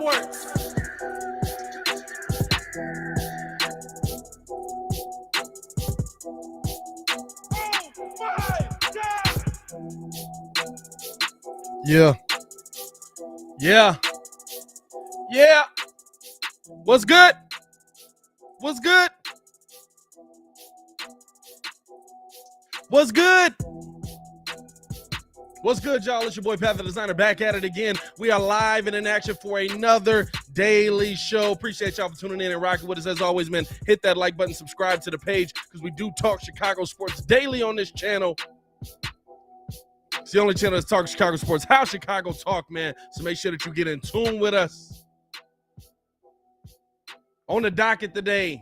Sports. Yeah. What's good? What's good? What's good? What's good, y'all? It's your boy Pat the Designer back at it again. We are live and in action for another daily show. Appreciate y'all for tuning in and rocking with us. As always, man, hit that like button, subscribe to the page because we do talk Chicago sports daily on this channel. It's the only channel that's talking Chicago sports, how Chicago talk, man. So make sure that you get in tune with us. On the docket today,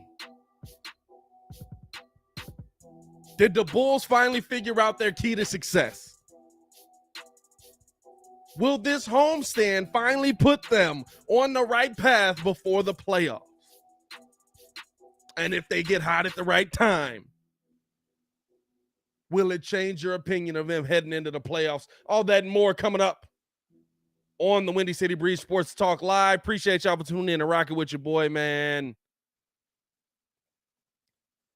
did the Bulls finally figure out their key to success? Will this homestand finally put them on the right path before the playoffs? And if they get hot at the right time, will it change your opinion of them heading into the playoffs? All that and more coming up on the Windy City Breeze Sports Talk Live. Appreciate y'all for tuning in and rocking with your boy, man.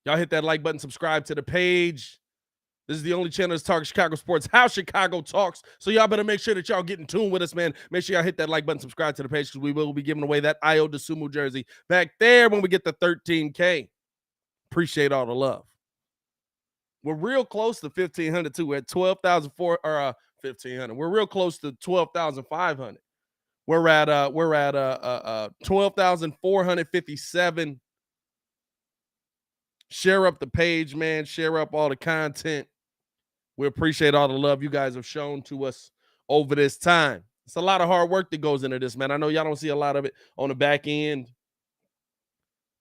Y'all hit that like button, subscribe to the page. This is the only channel that's talking Chicago sports, how Chicago talks. So y'all better make sure that y'all get in tune with us, man. Make sure y'all hit that like button, subscribe to the page, because we will be giving away that Io DeSumo jersey back there when we get the 13K. Appreciate all the love. We're real close to 1,500 too. We're at 1,500. We're real close to 12,500. We're at 12,457. Share up the page, man. Share up all the content. We appreciate all the love you guys have shown to us over this time. It's a lot of hard work that goes into this, man. I know y'all don't see a lot of it on the back end,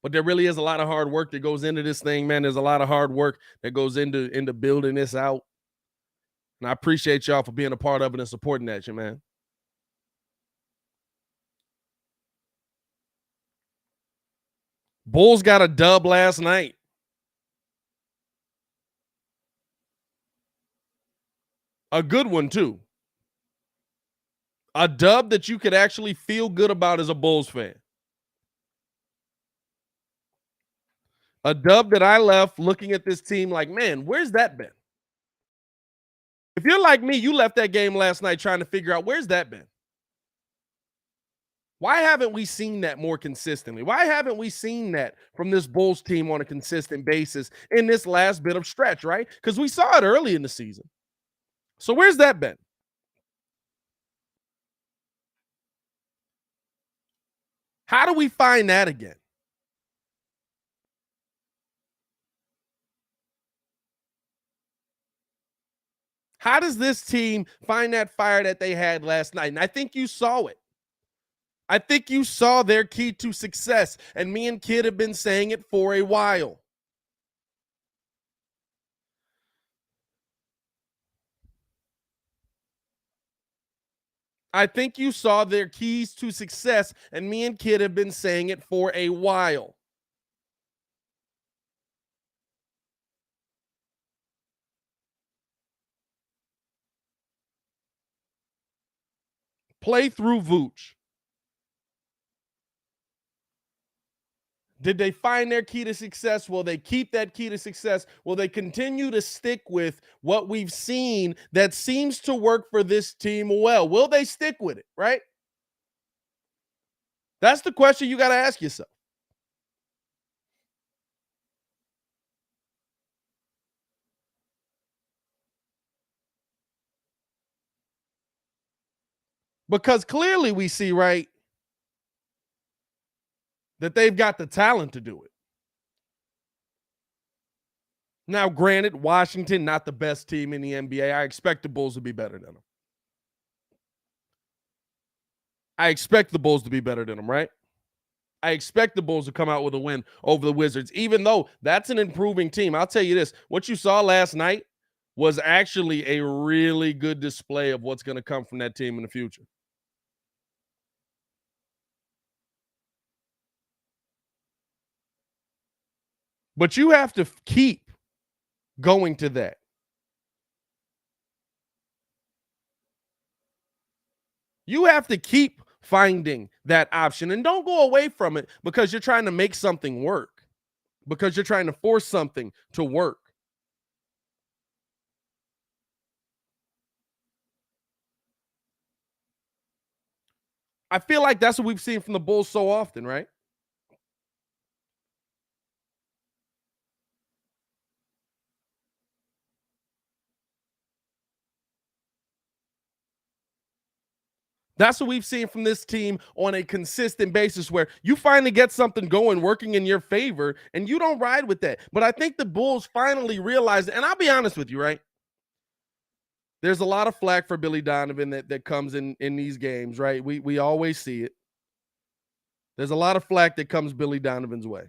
but there really is a lot of hard work that goes into this thing, man. There's a lot of hard work that goes into building this out. And I appreciate y'all for being a part of it and supporting that, man. Bulls got a dub last night. A good one, too. A dub that you could actually feel good about as a Bulls fan. A dub that I left looking at this team like, man, where's that been? If you're like me, you left that game last night trying to figure out where's that been? Why haven't we seen that more consistently? Why haven't we seen that from this Bulls team on a consistent basis in this last bit of stretch, right? Because we saw it early in the season. So where's that been? How do we find that again? How does this team find that fire that they had last night? And I think you saw it. I think you saw their key to success. And me and Kid have been saying it for a while. I think you saw their keys to success, and me and Kid have been saying it for a while. Play through Vooch. Did they find their key to success? Will they keep that key to success? Will they continue to stick with what we've seen that seems to work for this team well? Will they stick with it, right? That's the question you got to ask yourself. Because clearly we see, right, that they've got the talent to do it. Now, granted, Washington, not the best team in the NBA. I expect the Bulls to be better than them. I expect the Bulls to be better than them, right? I expect the Bulls to come out with a win over the Wizards, even though that's an improving team. I'll tell you this, what you saw last night was actually a really good display of what's going to come from that team in the future. But you have to keep going to that. You have to keep finding that option. And don't go away from it because you're trying to make something work, because you're trying to force something to work. I feel like that's what we've seen from the Bulls so often, right? That's what we've seen from this team on a consistent basis where you finally get something going, working in your favor, and you don't ride with that. But I think the Bulls finally realized, and I'll be honest with you, right? There's a lot of flack for Billy Donovan that comes in these games, right? We always see it. There's a lot of flack that comes Billy Donovan's way.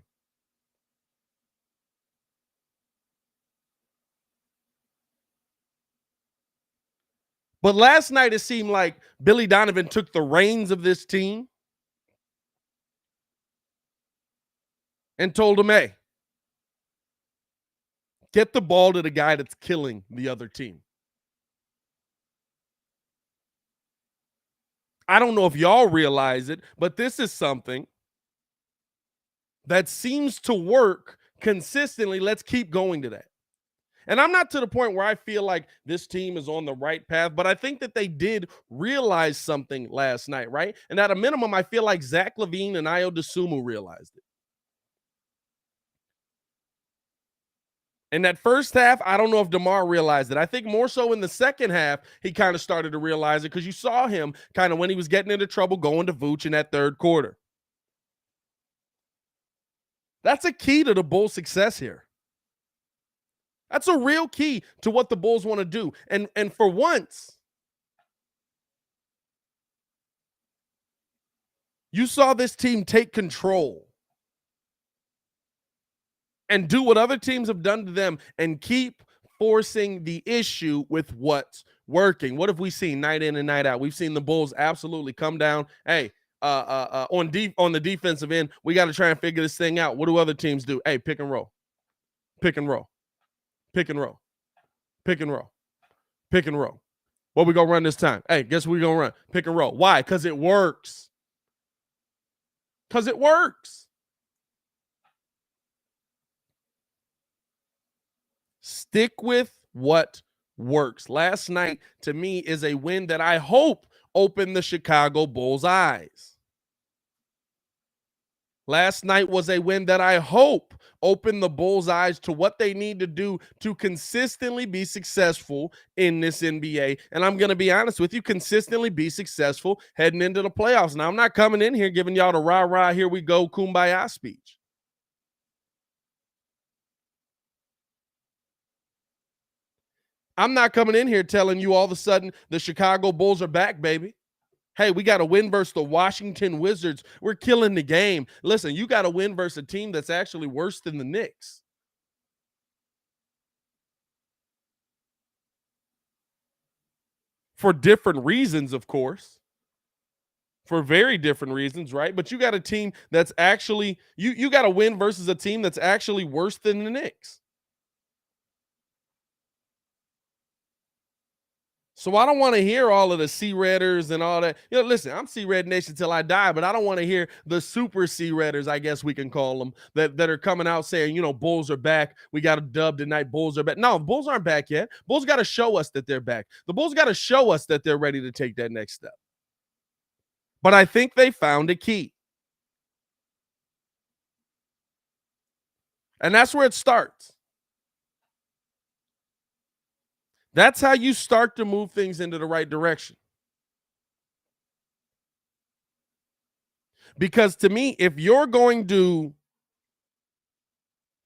But last night it seemed like Billy Donovan took the reins of this team and told him, hey, get the ball to the guy that's killing the other team. I don't know if y'all realize it, but this is something that seems to work consistently. Let's keep going to that. And I'm not to the point where I feel like this team is on the right path, but I think that they did realize something last night, right? And at a minimum, I feel like Zach LaVine and Ayo DeSumo realized it. In that first half, I don't know if DeMar realized it. I think more so in the second half, he kind of started to realize it because you saw him kind of when he was getting into trouble going to Vooch in that third quarter. That's a key to the Bulls' success here. That's a real key to what the Bulls want to do. And for once, you saw this team take control and do what other teams have done to them and keep forcing the issue with what's working. What have we seen night in and night out? We've seen the Bulls absolutely come down. Hey, on the defensive end, we got to try and figure this thing out. What do other teams do? Hey, pick and roll, pick and roll, pick and roll, pick and roll, pick and roll. What we gonna run this time? Hey, guess what we gonna run? Pick and roll. Why? Because it works. Because it works. Stick with what works. Last night, to me, is a win that I hope opened the Chicago Bulls' eyes. Last night was a win that I hope opened the Bulls' eyes to what they need to do to consistently be successful in this NBA. And I'm going to be honest with you, consistently be successful heading into the playoffs. Now, I'm not coming in here giving y'all the rah-rah, here we go, kumbaya speech. I'm not coming in here telling you all of a sudden the Chicago Bulls are back, baby. Hey, we got to win versus the Washington Wizards. We're killing the game. Listen, you got to win versus a team that's actually worse than the Knicks. For different reasons, of course. For very different reasons, right? But you got a team that's actually, you got to win versus a team that's actually worse than the Knicks. So I don't want to hear all of the C-Redders and all that. You know, listen, I'm C-Red Nation till I die, but I don't want to hear the super C-Redders, I guess we can call them, that are coming out saying, you know, Bulls are back. We got a dub tonight. Bulls are back. No, Bulls aren't back yet. Bulls got to show us that they're back. The Bulls got to show us that they're ready to take that next step. But I think they found a key. And that's where it starts. That's how you start to move things into the right direction. Because to me, if you're going to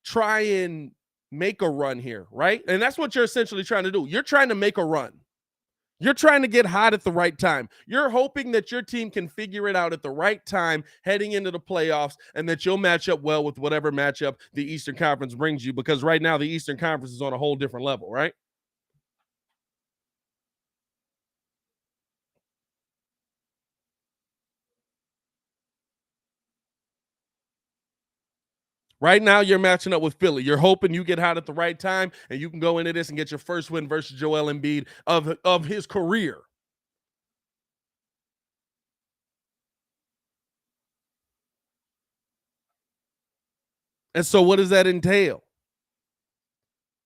try and make a run here, right? And that's what you're essentially trying to do. You're trying to make a run. You're trying to get hot at the right time. You're hoping that your team can figure it out at the right time heading into the playoffs and that you'll match up well with whatever matchup the Eastern Conference brings you, because right now the Eastern Conference is on a whole different level, right? Right now, you're matching up with Philly. You're hoping you get hot at the right time and you can go into this and get your first win versus Joel Embiid of his career. And so what does that entail?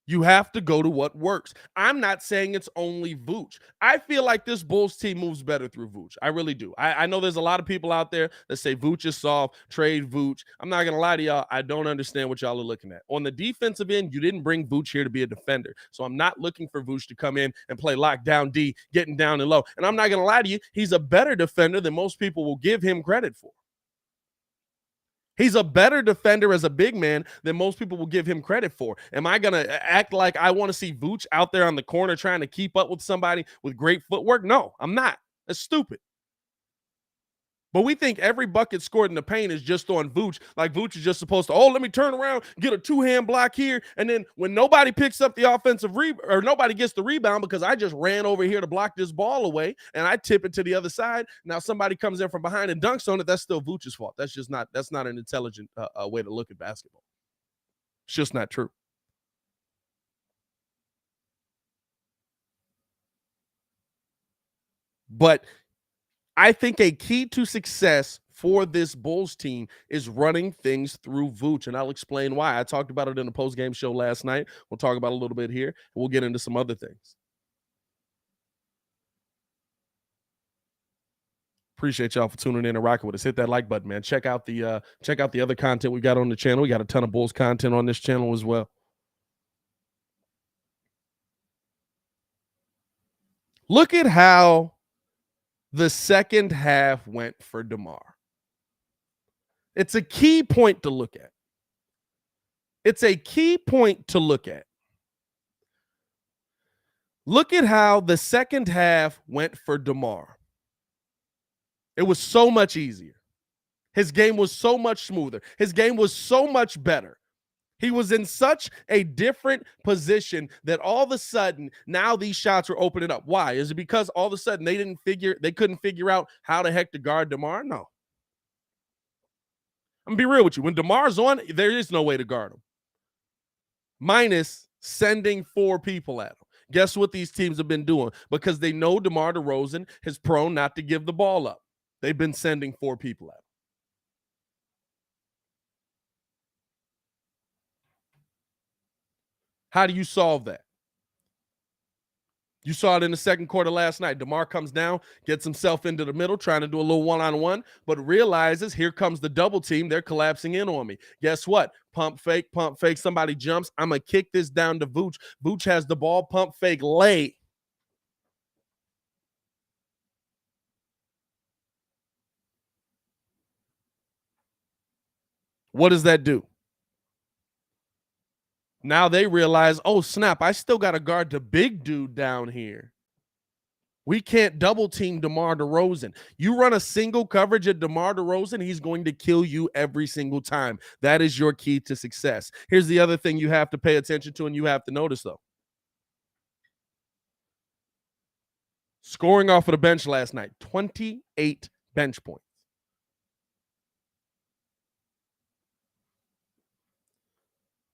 You have to go to what works. I'm not saying it's only Vooch. I feel like this Bulls team moves better through Vooch. I really do. I know there's a lot of people out there that say Vooch is soft, trade Vooch. I'm not going to lie to y'all. I don't understand what y'all are looking at. On the defensive end, you didn't bring Vooch here to be a defender. So I'm not looking for Vooch to come in and play lockdown D, getting down and low. And I'm not going to lie to you. He's a better defender than most people will give him credit for. He's a better defender as a big man than most people will give him credit for. Am I going to act like I want to see Vooch out there on the corner trying to keep up with somebody with great footwork? No, I'm not. That's stupid. But we think every bucket scored in the paint is just on Vooch. Like Vooch is just supposed to, let me turn around, get a two-hand block here. And then when nobody picks up the offensive or nobody gets the rebound because I just ran over here to block this ball away and I tip it to the other side. Now somebody comes in from behind and dunks on it. That's still Vooch's fault. That's not an intelligent way to look at basketball. It's just not true. But I think a key to success for this Bulls team is running things through Vooch, and I'll explain why. I talked about it in the post-game show last night. We'll talk about it a little bit here, and we'll get into some other things. Appreciate y'all for tuning in and rocking with us. Hit that like button, man. Check out the other content we got on the channel. We got a ton of Bulls content on this channel as well. Look at how the second half went for DeMar. It's a key point to look at. Look at how the second half went for DeMar. It was so much easier. His game was so much smoother. His game was so much better. He was in such a different position that all of a sudden now these shots are opening up. Why? Is it because all of a sudden they couldn't figure out how the heck to guard DeMar? No. I'm gonna be real with you. When DeMar's on, there is no way to guard him. Minus sending 4 people at him. Guess what these teams have been doing? Because they know DeMar DeRozan is prone not to give the ball up. They've been sending 4 people at him. How do you solve that? You saw it in the second quarter last night. DeMar comes down, gets himself into the middle, trying to do a little one-on-one, but realizes here comes the double team. They're collapsing in on me. Guess what? Pump fake. Somebody jumps. I'm going to kick this down to Vooch. Vooch has the ball. Pump fake, lay. What does that do? Now they realize, oh, snap, I still got to guard the big dude down here. We can't double team DeMar DeRozan. You run a single coverage at DeMar DeRozan, he's going to kill you every single time. That is your key to success. Here's the other thing you have to pay attention to and you have to notice, though. Scoring off of the bench last night, 28 bench points.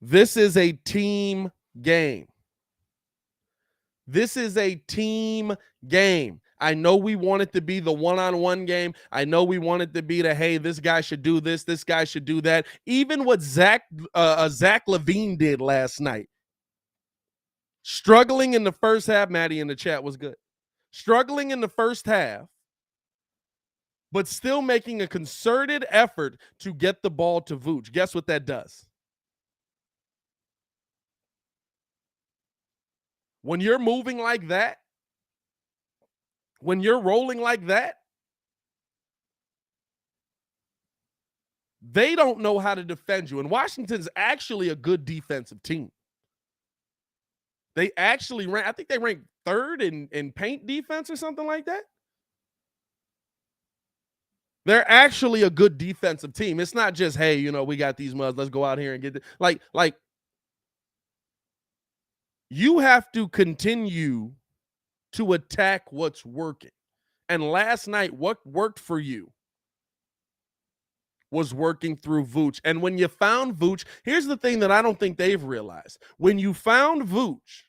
This is a team game. I know we want it to be the one-on-one game. I know we want it to be the, hey, this guy should do this guy should do that. Even what Zach LaVine did last night. Struggling in the first half, Maddie in the chat was good. Struggling in the first half, but still making a concerted effort to get the ball to Vooch. Guess what that does? When you're moving like that, when you're rolling like that, they don't know how to defend you. And Washington's actually a good defensive team. They actually I think they ranked 3rd in paint defense or something like that. They're actually a good defensive team. It's not just, hey, we got these muds. Let's go out here and get it. Like you have to continue to attack what's working. And last night, what worked for you was working through Vooch. And when you found Vooch, here's the thing that I don't think they've realized. When you found Vooch,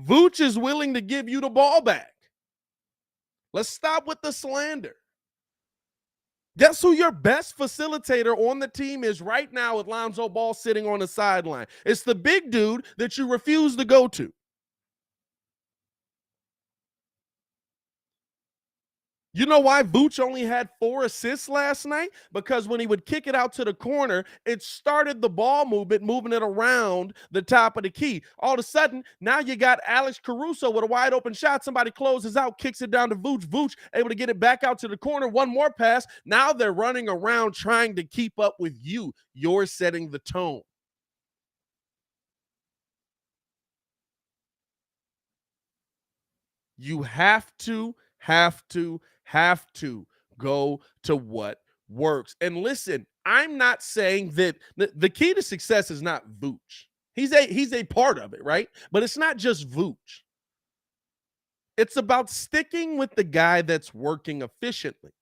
Vooch is willing to give you the ball back. Let's stop with the slander. Guess who your best facilitator on the team is right now with Lonzo Ball sitting on the sideline? It's the big dude that you refuse to go to. You know why Vooch only had 4 assists last night? Because when he would kick it out to the corner, it started the ball movement, moving it around the top of the key. All of a sudden, now you got Alex Caruso with a wide open shot. Somebody closes out, kicks it down to Vooch. Vooch able to get it back out to the corner. One more pass. Now they're running around trying to keep up with you. You're setting the tone. You have to go to what works. And listen, I'm not saying that the key to success is not Vooch. He's a part of it, right? But it's not just Vooch. It's about sticking with the guy that's working efficiently.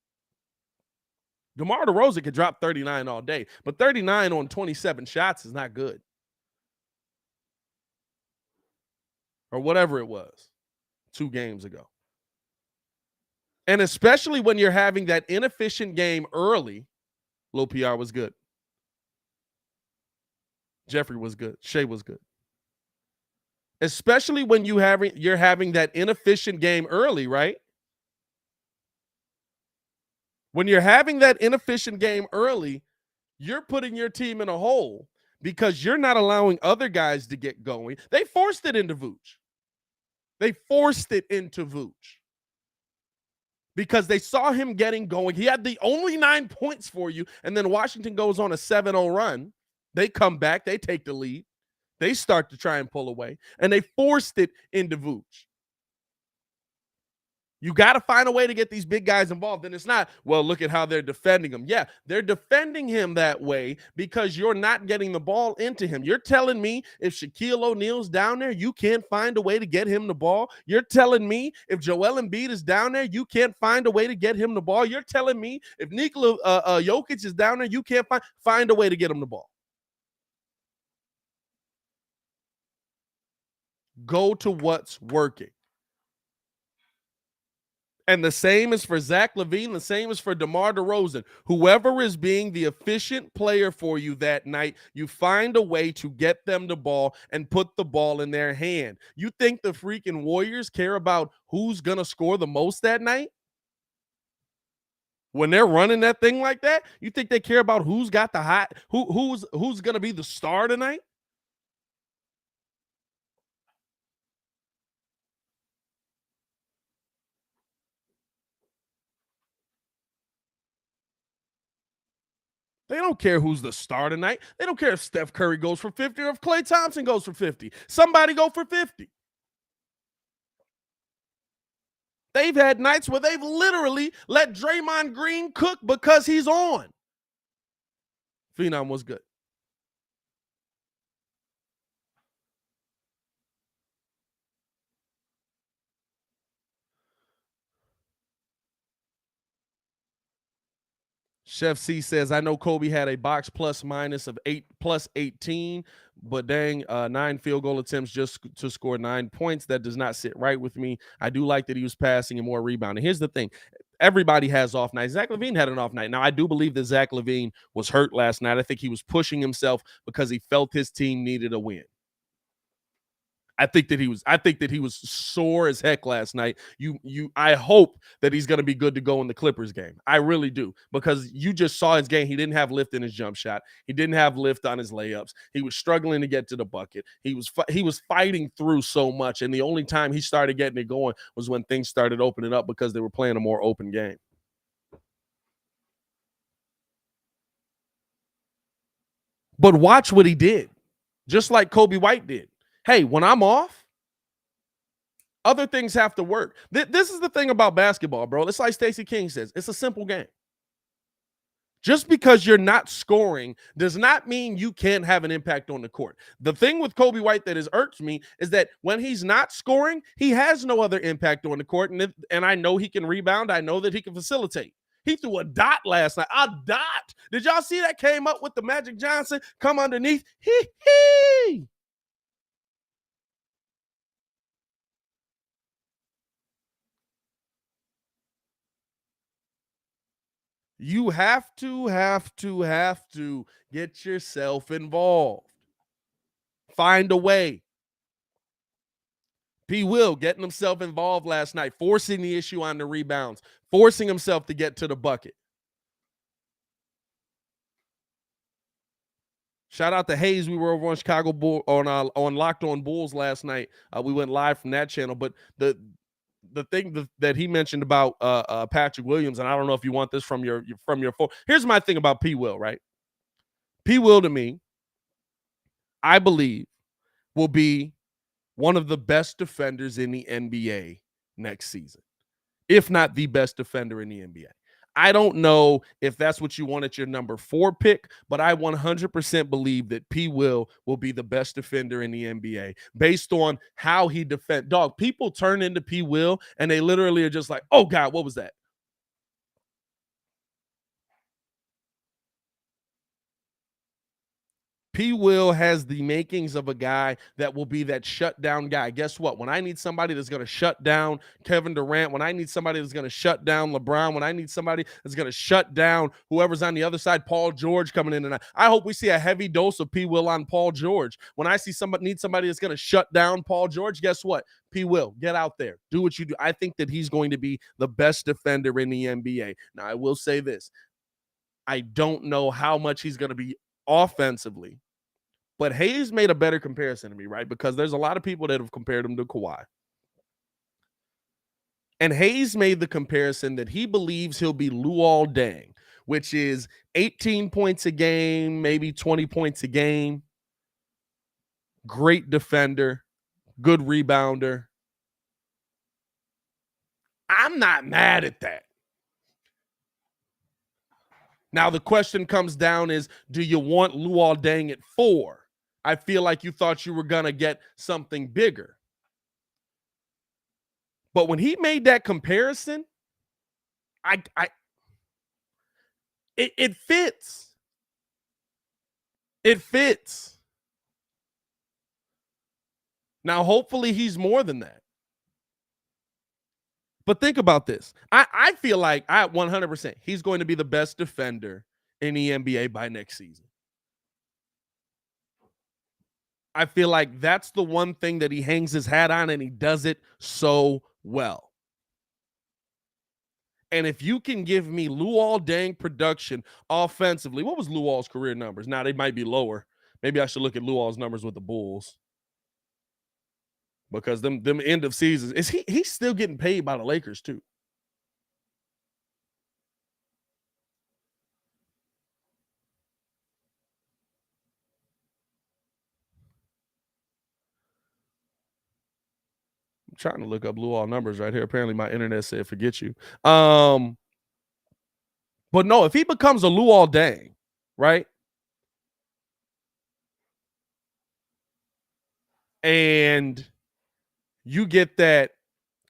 DeMar DeRozan could drop 39 all day, but 39 on 27 shots is not good. Or whatever it was 2 games ago. And especially when you're having that inefficient game early, Lil PR was good. Jeffrey was good. Shea was good. Especially when you're having that inefficient game early, right? When you're having that inefficient game early, you're putting your team in a hole because you're not allowing other guys to get going. They forced it into Vooch. Because they saw him getting going. He had the only 9 points for you, and then Washington goes on a 7-0 run. They come back. They take the lead. They start to try and pull away, and they forced it into Vooch. You got to find a way to get these big guys involved. And it's not, well, look at how they're defending him. Yeah, they're defending him that way because you're not getting the ball into him. You're telling me if Shaquille O'Neal's down there, you can't find a way to get him the ball. You're telling me if Joel Embiid is down there, you can't find a way to get him the ball. You're telling me if Nikola Jokic is down there, you can't find a way to get him the ball. Go to what's working. And the same is for Zach LaVine. The same is for DeMar DeRozan. Whoever is being the efficient player for you that night, you find a way to get them the ball and put the ball in their hand. You think the freaking Warriors care about who's going to score the most that night? When they're running that thing like that, you think they care about who's got the hot, who's going to be the star tonight? They don't care who's the star tonight. They don't care if Steph Curry goes for 50 or if Klay Thompson goes for 50. Somebody go for 50. They've had nights where they've literally let Draymond Green cook because he's on. Phenom was good. Chef C says, I know Kobe had a box plus minus of 8 plus 18, but dang, 9 field goal attempts just to score 9 points. That does not sit right with me. I do like that he was passing and more rebounding. Here's the thing. Everybody has off nights. Zach LaVine had an off night. Now, I do believe that Zach LaVine was hurt last night. I think he was pushing himself because he felt his team needed a win. I think that he was sore as heck last night. I hope that he's going to be good to go in the Clippers game. I really do, because you just saw his game. He didn't have lift in his jump shot. He didn't have lift on his layups. He was struggling to get to the bucket. He was fighting through so much, and the only time he started getting it going was when things started opening up because they were playing a more open game. But watch what he did, just like Kobe White did. Hey, when I'm off, other things have to work. This is the thing about basketball, bro. It's like Stacey King says, it's a simple game. Just because you're not scoring does not mean you can't have an impact on the court. The thing with Kobe White that has irked me is that when he's not scoring, he has no other impact on the court. And I know he can rebound. I know that he can facilitate. He threw a dot last night. A dot. Did y'all see that came up with the Magic Johnson? Come underneath. Hee. You have to get yourself involved. Find a way. P. Will getting himself involved last night, forcing the issue on the rebounds, forcing himself to get to the bucket. Shout out to Hayes. We were over on Chicago Bull on Locked On Bulls last night. We went live from that channel. But the thing that he mentioned about Patrick Williams, and I don't know if you want this from your phone. Here's my thing about P. Will, right? P. Will to me, I believe, will be one of the best defenders in the NBA next season, if not the best defender in the NBA. I don't know if that's what you want at your number 4 pick, but I 100% believe that P. Will be the best defender in the NBA based on how he defend. Dog, people turn into P. Will and they literally are just like, oh God, what was that? P. Will has the makings of a guy that will be that shutdown guy. Guess what? When I need somebody that's going to shut down Kevin Durant, when I need somebody that's going to shut down LeBron, when I need somebody that's going to shut down whoever's on the other side, Paul George coming in tonight. I hope we see a heavy dose of P. Will on Paul George. When I see need somebody that's going to shut down Paul George, guess what? P. Will, get out there. Do what you do. I think that he's going to be the best defender in the NBA. Now, I will say this. I don't know how much he's going to be offensively. But Hayes made a better comparison to me, right? Because there's a lot of people that have compared him to Kawhi. And Hayes made the comparison that he believes he'll be Luol Deng, which is 18 points a game, maybe 20 points a game. Great defender, good rebounder. I'm not mad at that. Now, the question comes down is, do you want Luol Deng at 4? I feel like you thought you were going to get something bigger. But when he made that comparison, it fits. It fits. Now, hopefully he's more than that. But think about this. I feel like 100% he's going to be the best defender in the NBA by next season. I feel like that's the one thing that he hangs his hat on, and he does it so well. And if you can give me Luol Deng production offensively, what was Luol's career numbers? Now, they might be lower. Maybe I should look at Luol's numbers with the Bulls. Because them end of seasons, he's still getting paid by the Lakers too. I'm trying to look up Luol numbers right here. Apparently my internet said forget you. But no, if he becomes a Luol Deng, right? And you get that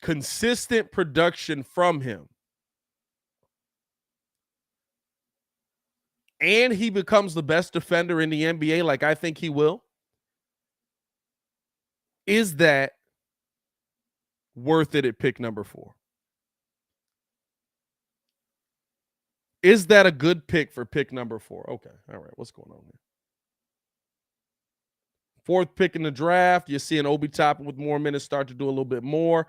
consistent production from him, and he becomes the best defender in the NBA, like I think he will, is that worth it at pick number 4? Is that a good pick for pick number 4? Okay. All right. What's going on here? 4th pick in the draft. You're seeing Obi Toppin with more minutes start to do a little bit more.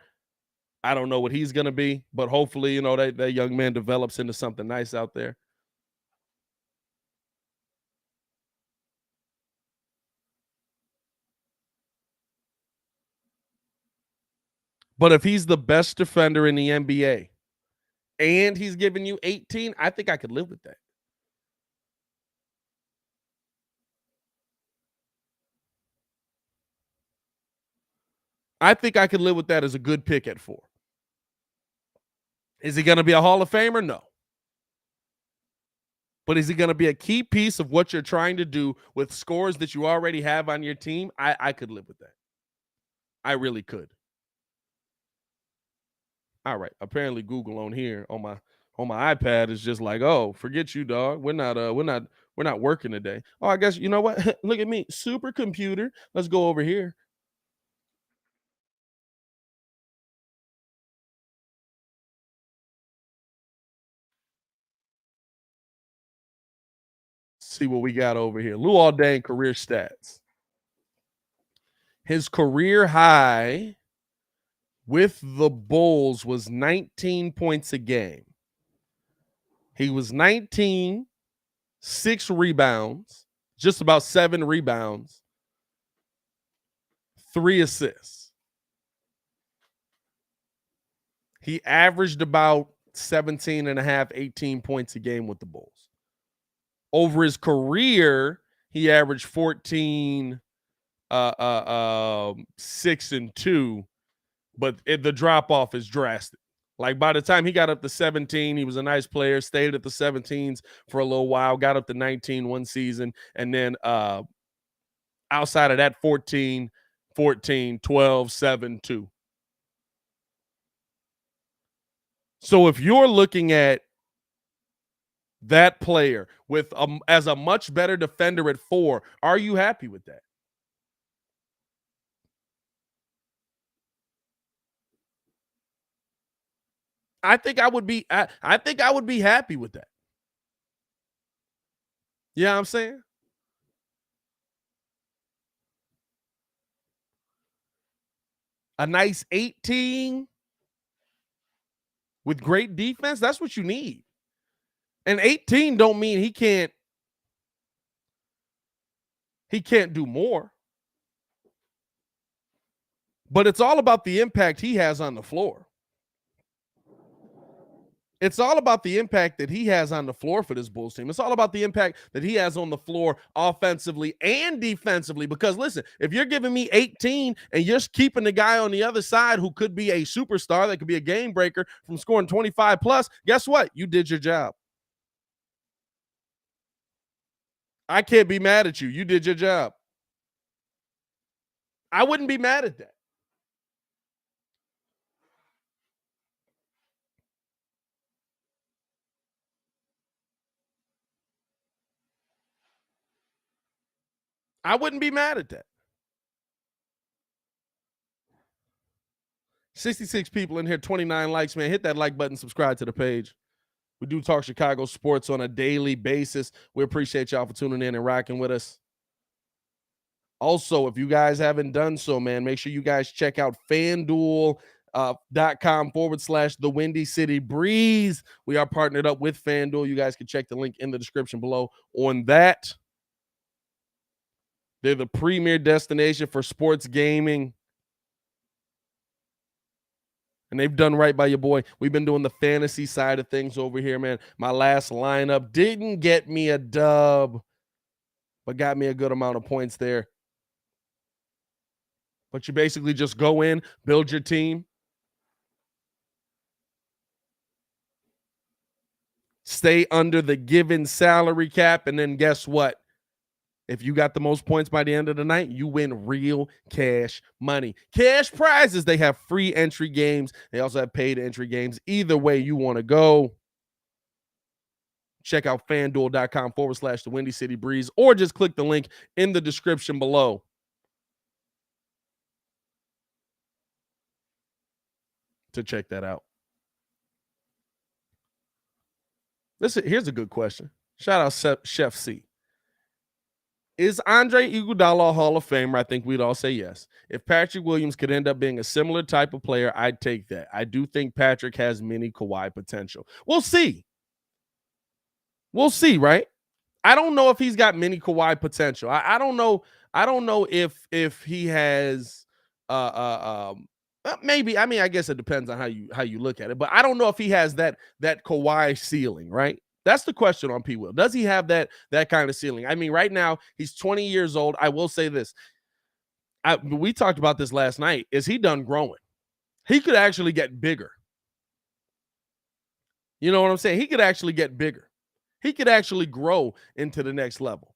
I don't know what he's going to be, but hopefully, you know, that young man develops into something nice out there. But if he's the best defender in the NBA and he's giving you 18, I think I could live with that. I think I could live with that as a good pick at 4. Is he going to be a Hall of Famer? No. But is he going to be a key piece of what you're trying to do with scores that you already have on your team? I could live with that. I really could. All right. Apparently Google on here on my iPad is just like, oh, forget you, dog. We're not working today. Oh, I guess you know what? Look at me. Supercomputer. Let's go over here. see what we got over here. Luol Deng career stats. His career high with the Bulls was 19 points a game. He was 19, 6 rebounds, just about 7 rebounds, 3 assists. He averaged about 17 and a half, 18 points a game with the Bulls. Over his career, he averaged 14, 6 and 2, but the drop off is drastic. Like by the time he got up to 17, he was a nice player, stayed at the 17s for a little while, got up to 19 one season, and then outside of that 14, 12, 7, 2. So if you're looking at that player with as a much better defender at 4, are you happy with that? I think I would be I think I would be happy with that. You know what I'm saying? A nice 18 with great defense, that's what you need. And 18 don't mean he can't do more. But it's all about the impact he has on the floor. It's all about the impact that he has on the floor for this Bulls team. It's all about the impact that he has on the floor offensively and defensively. Because listen, if you're giving me 18 and you're keeping the guy on the other side who could be a superstar, that could be a game breaker from scoring 25 plus, guess what? You did your job. I can't be mad at you. You did your job. I wouldn't be mad at that. I wouldn't be mad at that. 66 people in here, 29 likes, man. Hit that like button, subscribe to the page. We do talk Chicago sports on a daily basis. We appreciate y'all for tuning in and rocking with us. Also, if you guys haven't done so, man, make sure you guys check out FanDuel.com/the Windy City Breeze. We are partnered up with FanDuel. You guys can check the link in the description below on that. They're the premier destination for sports gaming. And they've done right by your boy. We've been doing the fantasy side of things over here, man. My last lineup didn't get me a dub, but got me a good amount of points there. But you basically just go in, build your team, stay under the given salary cap, and then guess what? If you got the most points by the end of the night, you win real cash money. Cash prizes. They have free entry games. They also have paid entry games. Either way you want to go, check out FanDuel.com/the Windy City Breeze, or just click the link in the description below to check that out. Listen, here's a good question. Shout out Chef C. Is Andre Iguodala a Hall of Famer? I think we'd all say yes. If Patrick Williams could end up being a similar type of player, I'd take that. I do think Patrick has mini Kawhi potential. We'll see. We'll see, right? I don't know if he's got mini Kawhi potential. I don't know. I don't know if he has maybe. I mean, I guess it depends on how you look at it. But I don't know if he has that Kawhi ceiling, right? That's the question on P. Will. Does he have that kind of ceiling? I mean, right now, he's 20 years old. I will say this. We talked about this last night. Is he done growing? He could actually get bigger. You know what I'm saying? He could actually get bigger. He could actually grow into the next level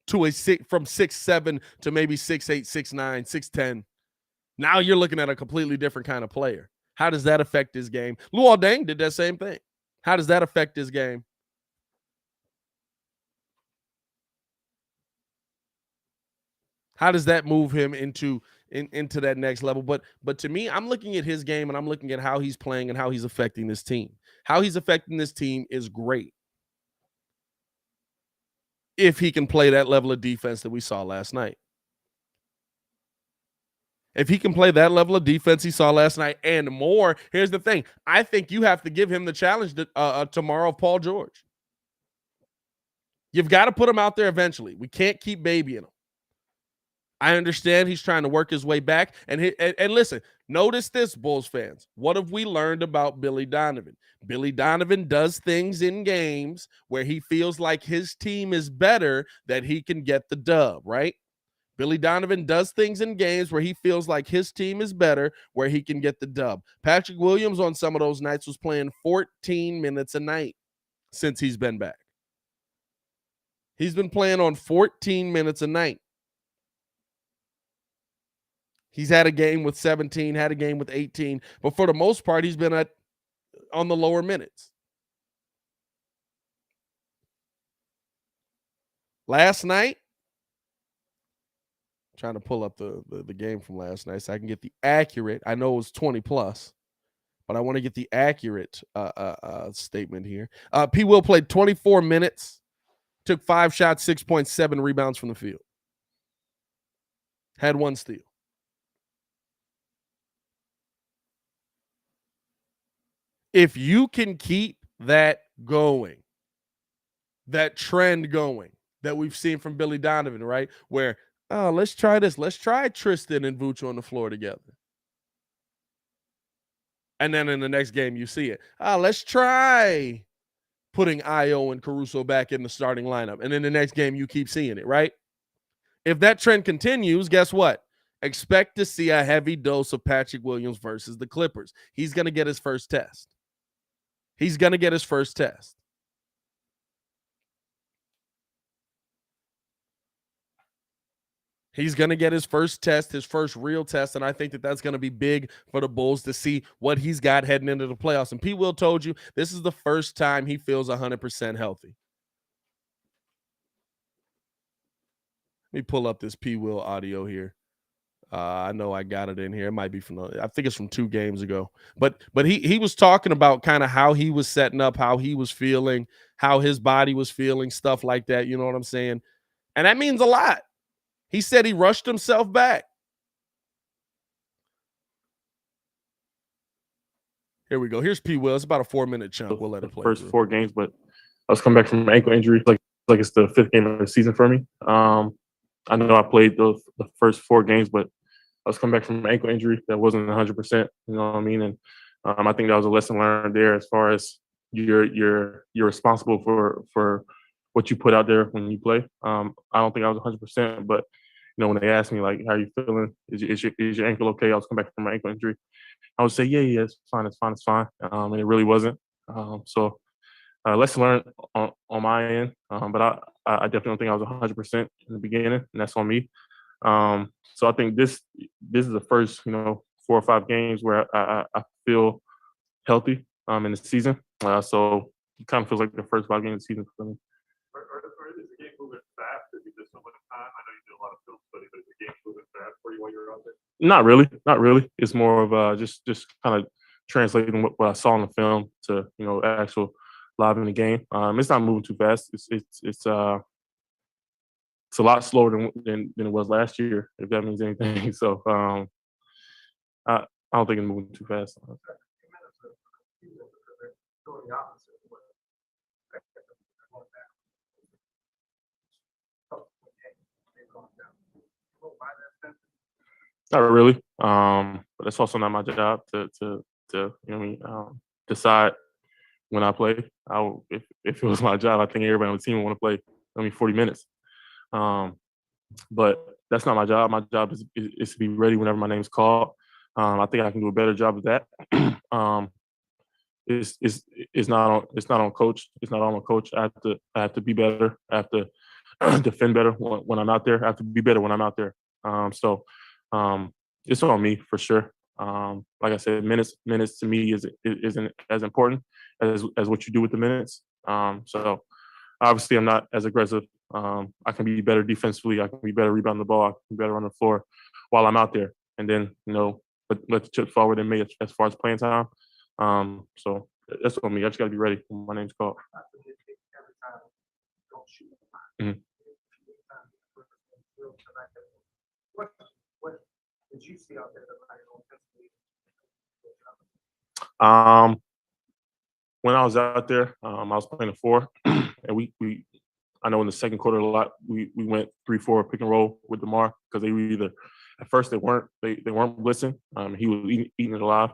to from 6'7" to maybe 6'8", 6'9", 6'10". Now you're looking at a completely different kind of player. How does that affect his game? Luol Deng did that same thing. How does that affect his game? How does that move him into that next level? But to me, I'm looking at his game and I'm looking at how he's playing and how he's affecting this team. How he's affecting this team is great. if he can play that level of defense that we saw last night. If he can play that level of defense he saw last night and more, here's the thing. I think you have to give him the challenge tomorrow of Paul George. You've got to put him out there eventually. We can't keep babying him. I understand he's trying to work his way back. And listen, notice this, Bulls fans. What have we learned about Billy Donovan? Billy Donovan does things in games where he feels like his team is better, that he can get the dub, right? Billy Donovan does things in games where he feels like his team is better, where he can get the dub. Patrick Williams on some of those nights was playing 14 minutes a night since he's been back. He's been playing on 14 minutes a night. He's had a game with 17, had a game with 18, but for the most part, he's been on the lower minutes. Last night, trying to pull up the game from last night so I can get the accurate. I know it was 20 plus, but I want to get the accurate statement here. P. Will played 24 minutes, took 5 shots, 6.7 rebounds from the field, had 1 steal. If you can keep that going, that trend going that we've seen from Billy Donovan, right? Where, oh, let's try this. Let's try Tristan and Vooch on the floor together. And then in the next game, you see it. Let's try putting Io and Caruso back in the starting lineup. And in the next game, you keep seeing it, right? If that trend continues, guess what? Expect to see a heavy dose of Patrick Williams versus the Clippers. He's going to get his first test. He's going to get his first test. He's going to get his first test, his first real test, and I think that that's going to be big for the Bulls to see what he's got heading into the playoffs. And Pete Will told you this is the first time he feels 100% healthy. Let me pull up this P. Will audio here. I know I got it in here. It might be I think it's from 2 games ago. But he was talking about kind of how he was setting up, how he was feeling, how his body was feeling, stuff like that. You know what I'm saying? And that means a lot. He said he rushed himself back. Here we go. Here's P. Will. It's about a 4-minute chunk. We'll let it play. First 4 games, but I was coming back from an ankle injury. Like it's the 5th game of the season for me. I know I played the first 4 games, but I was coming back from an ankle injury that wasn't 100%. You know what I mean? And I think that was a lesson learned there, as far as you're responsible for what you put out there when you play. I don't think I was 100%, but you know, when they asked me like, "How are you feeling? Is your ankle okay?" I was coming back from my ankle injury. I would say, yeah, it's fine. And it really wasn't. So lesson learned on my end. But I definitely don't think I was 100% in the beginning, and that's on me. So I think this is the first, 4 or 5 games where I feel healthy in the season. So it kind of feels like the first 5 games of the season for me. Or is the game moving fast? Is it just so much time? I know you do a lot of film study, but is the game moving fast for you while you're out there? Not really. It's more of just kind of translating what I saw in the film to actual live in the game. It's not moving too fast. It's a lot slower than it was last year, if that means anything. So I don't think it's moving too fast. Not really. But it's also not my job to decide when I play. If it was my job, I think everybody on the team would want to play 40 minutes. But that's not my job. My job is to be ready whenever my name's called. I think I can do a better job of that. It's not on coach. It's not on a coach. I have to be better. I have to defend better when I'm out there. I have to be better when I'm out there. So it's on me for sure. Like I said, minutes to me isn't as important as what you do with the minutes. So obviously I'm not as aggressive. I can be better defensively. I can be better rebounding the ball. I can be better on the floor while I'm out there. And then let the chips fall where they may as far as playing time. So that's on me. I just got to be ready when my name's called. Mm-hmm. did you see out there that When I was out there, I was playing a 4, and I know in the second quarter a lot we went 3-4 pick and roll with DeMar because they were either at first they weren't blitzing. He was eating it alive.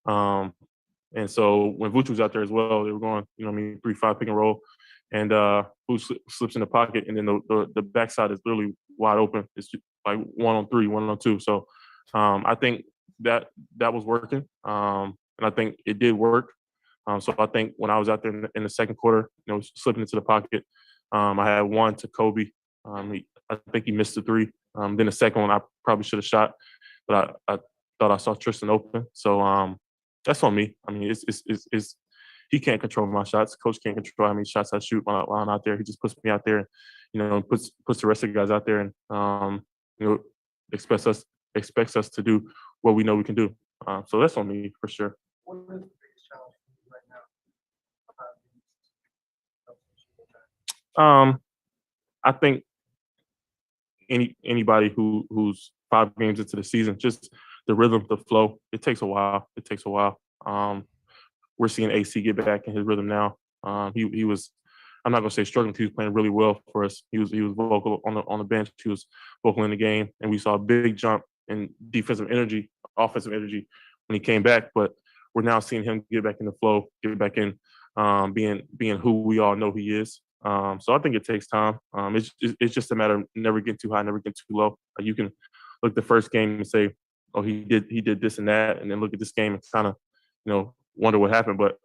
And so when Vooch was out there as well, they were going 3-5 pick and roll, and Vooch slips in the pocket, and then the backside is literally wide open. It's just like 1-on-3, 1-on-2. So I think that was working, and I think it did work. So I think when I was out there in the second quarter, slipping into the pocket, I had one to Kobe. I think he missed the 3. Then the second one I probably should have shot, but I thought I saw Tristan open. So that's on me. I mean, it's he can't control my shots. Coach can't control how many shots I shoot while I'm out there. He just puts me out there, puts the rest of the guys out there, and expects us to do what we know we can do. So that's on me for sure. what is the biggest challenge for you right now? I think anybody who's 5 games into the season, just the rhythm, the flow, it takes a while. We're seeing AC get back in his rhythm now. He was, I'm not gonna say struggling. He was playing really well for us. He was vocal on the bench. He was vocal in the game, and we saw a big jump in defensive energy, offensive energy when he came back. But we're now seeing him get back in the flow, get back in being who we all know he is. So I think it takes time. It's just a matter of never getting too high, never getting too low. You can look the first game and say, "Oh, he did this and that," and then look at this game and kind of, wonder what happened. But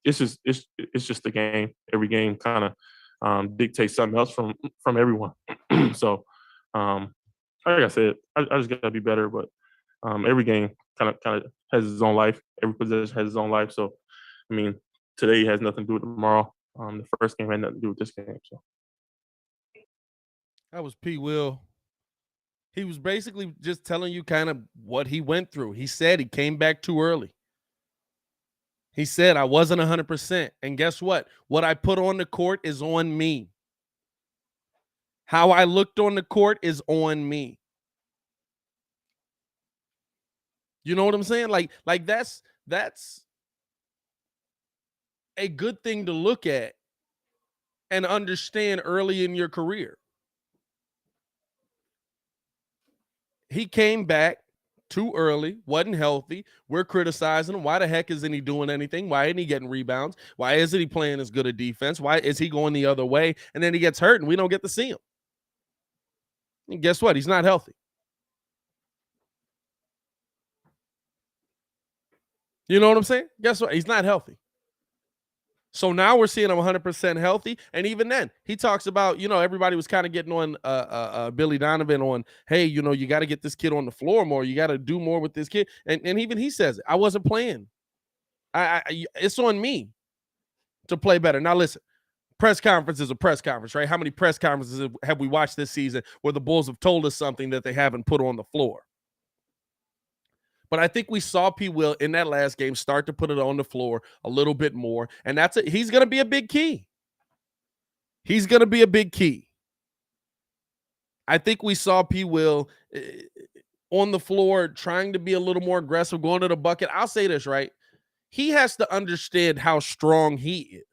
it's just the game. Every game kind of dictates something else from everyone. So, like I said, I just got to be better. But every game kind of has its own life. Every possession has its own life. So, I mean, today has nothing to do with tomorrow. The first game had nothing to do with this game. So that was P. Will. He was basically just telling you kind of what he went through. He said he came back too early. He said, I wasn't 100%. And guess what? What I put on the court is on me. How I looked on the court is on me. You know what I'm saying? Like that's a good thing to look at and understand early in your career. He came back too early, wasn't healthy. We're criticizing him. Why the heck isn't he doing anything? Why isn't he getting rebounds? Why isn't he playing as good a defense? Why is he going the other way? And then he gets hurt and we don't get to see him. And guess what? He's not healthy. You know what I'm saying? Guess what? He's not healthy. So now we're seeing him 100% healthy. And even then, he talks about, everybody was kind of getting on Billy Donovan on, hey, you got to get this kid on the floor more. You got to do more with this kid. And even he says it. I wasn't playing. It's on me to play better. Now, listen, press conference is a press conference, right? How many press conferences have we watched this season where the Bulls have told us something that they haven't put on the floor? But I think we saw P. Will in that last game start to put it on the floor a little bit more. And that's it. He's going to be a big key. He's going to be a big key. I think we saw P. Will on the floor trying to be a little more aggressive, going to the bucket. I'll say this, right? He has to understand how strong he is.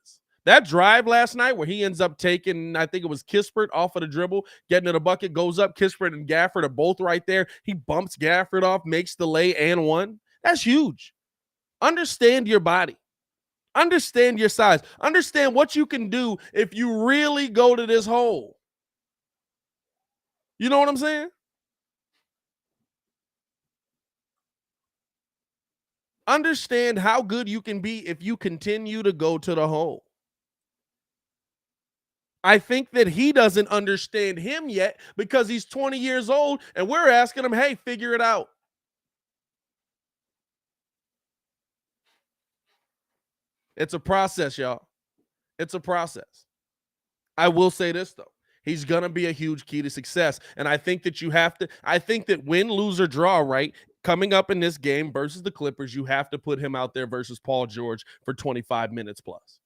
That drive last night where he ends up taking, I think it was Kispert off of the dribble, getting to the bucket, goes up. Kispert and Gafford are both right there. He bumps Gafford off, makes the lay and one. That's huge. Understand your body. Understand your size. Understand what you can do if you really go to this hole. You know what I'm saying? Understand how good you can be if you continue to go to the hole. I think that he doesn't understand him yet because he's 20 years old and we're asking him, hey, figure it out. It's a process, y'all. It's a process. I will say this, though. He's going to be a huge key to success. And I think that I think that win, lose, or draw, right, coming up in this game versus the Clippers, you have to put him out there versus Paul George for 25 minutes plus.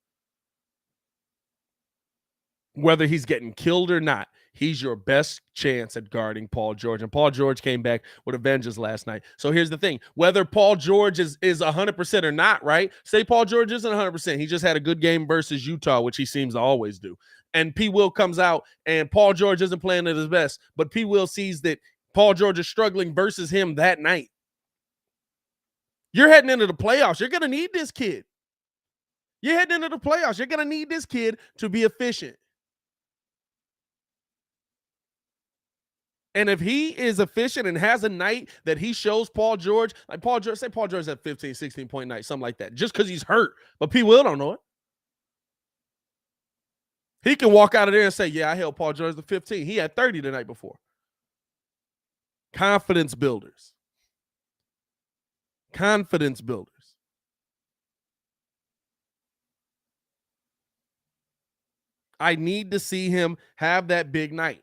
whether he's getting killed or not, he's your best chance at guarding Paul George. And Paul George came back with a vengeance last night. So here's the thing. Whether Paul George is 100% or not, right? Say Paul George isn't 100%. He just had a good game versus Utah, which he seems to always do. And P. Will comes out and Paul George isn't playing at his best. But P. Will sees that Paul George is struggling versus him that night. You're heading into the playoffs. You're going to need this kid. You're heading into the playoffs. You're going to need this kid to be efficient. And if he is efficient and has a night that he shows Paul George, like Paul George, say Paul George had 15, 16-point night, something like that, just because he's hurt. But P. Will don't know it. He can walk out of there and say, yeah, I held Paul George to 15. He had 30 the night before. Confidence builders. Confidence builders. I need to see him have that big night.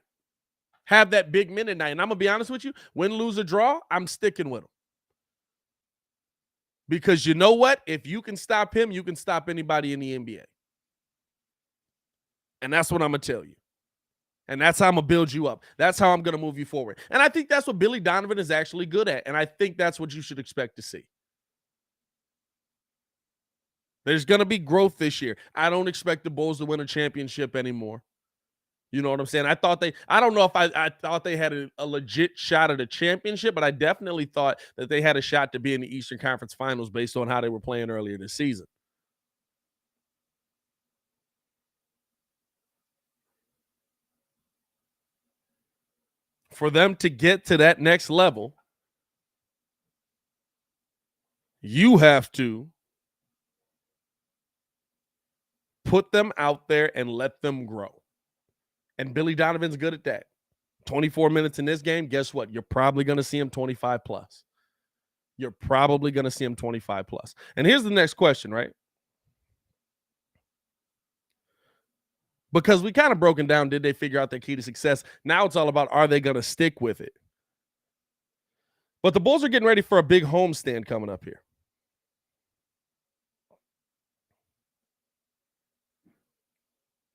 Have that big minute night. And I'm going to be honest with you, win, lose, or draw, I'm sticking with him. Because you know what? If you can stop him, you can stop anybody in the NBA. And that's what I'm going to tell you. And that's how I'm going to build you up. That's how I'm going to move you forward. And I think that's what Billy Donovan is actually good at. And I think that's what you should expect to see. There's going to be growth this year. I don't expect the Bulls to win a championship anymore. You know what I'm saying? I don't know if I thought they had a legit shot at a championship, but I definitely thought that they had a shot to be in the Eastern Conference Finals based on how they were playing earlier this season. For them to get to that next level, you have to put them out there and let them grow. And Billy Donovan's good at that. 24 minutes in this game, guess what? You're probably going to see him 25 plus. You're probably going to see him 25 plus. And here's the next question, right? Because we kind of broken down, did they figure out their key to success? Now it's all about, are they going to stick with it? But the Bulls are getting ready for a big homestand coming up here.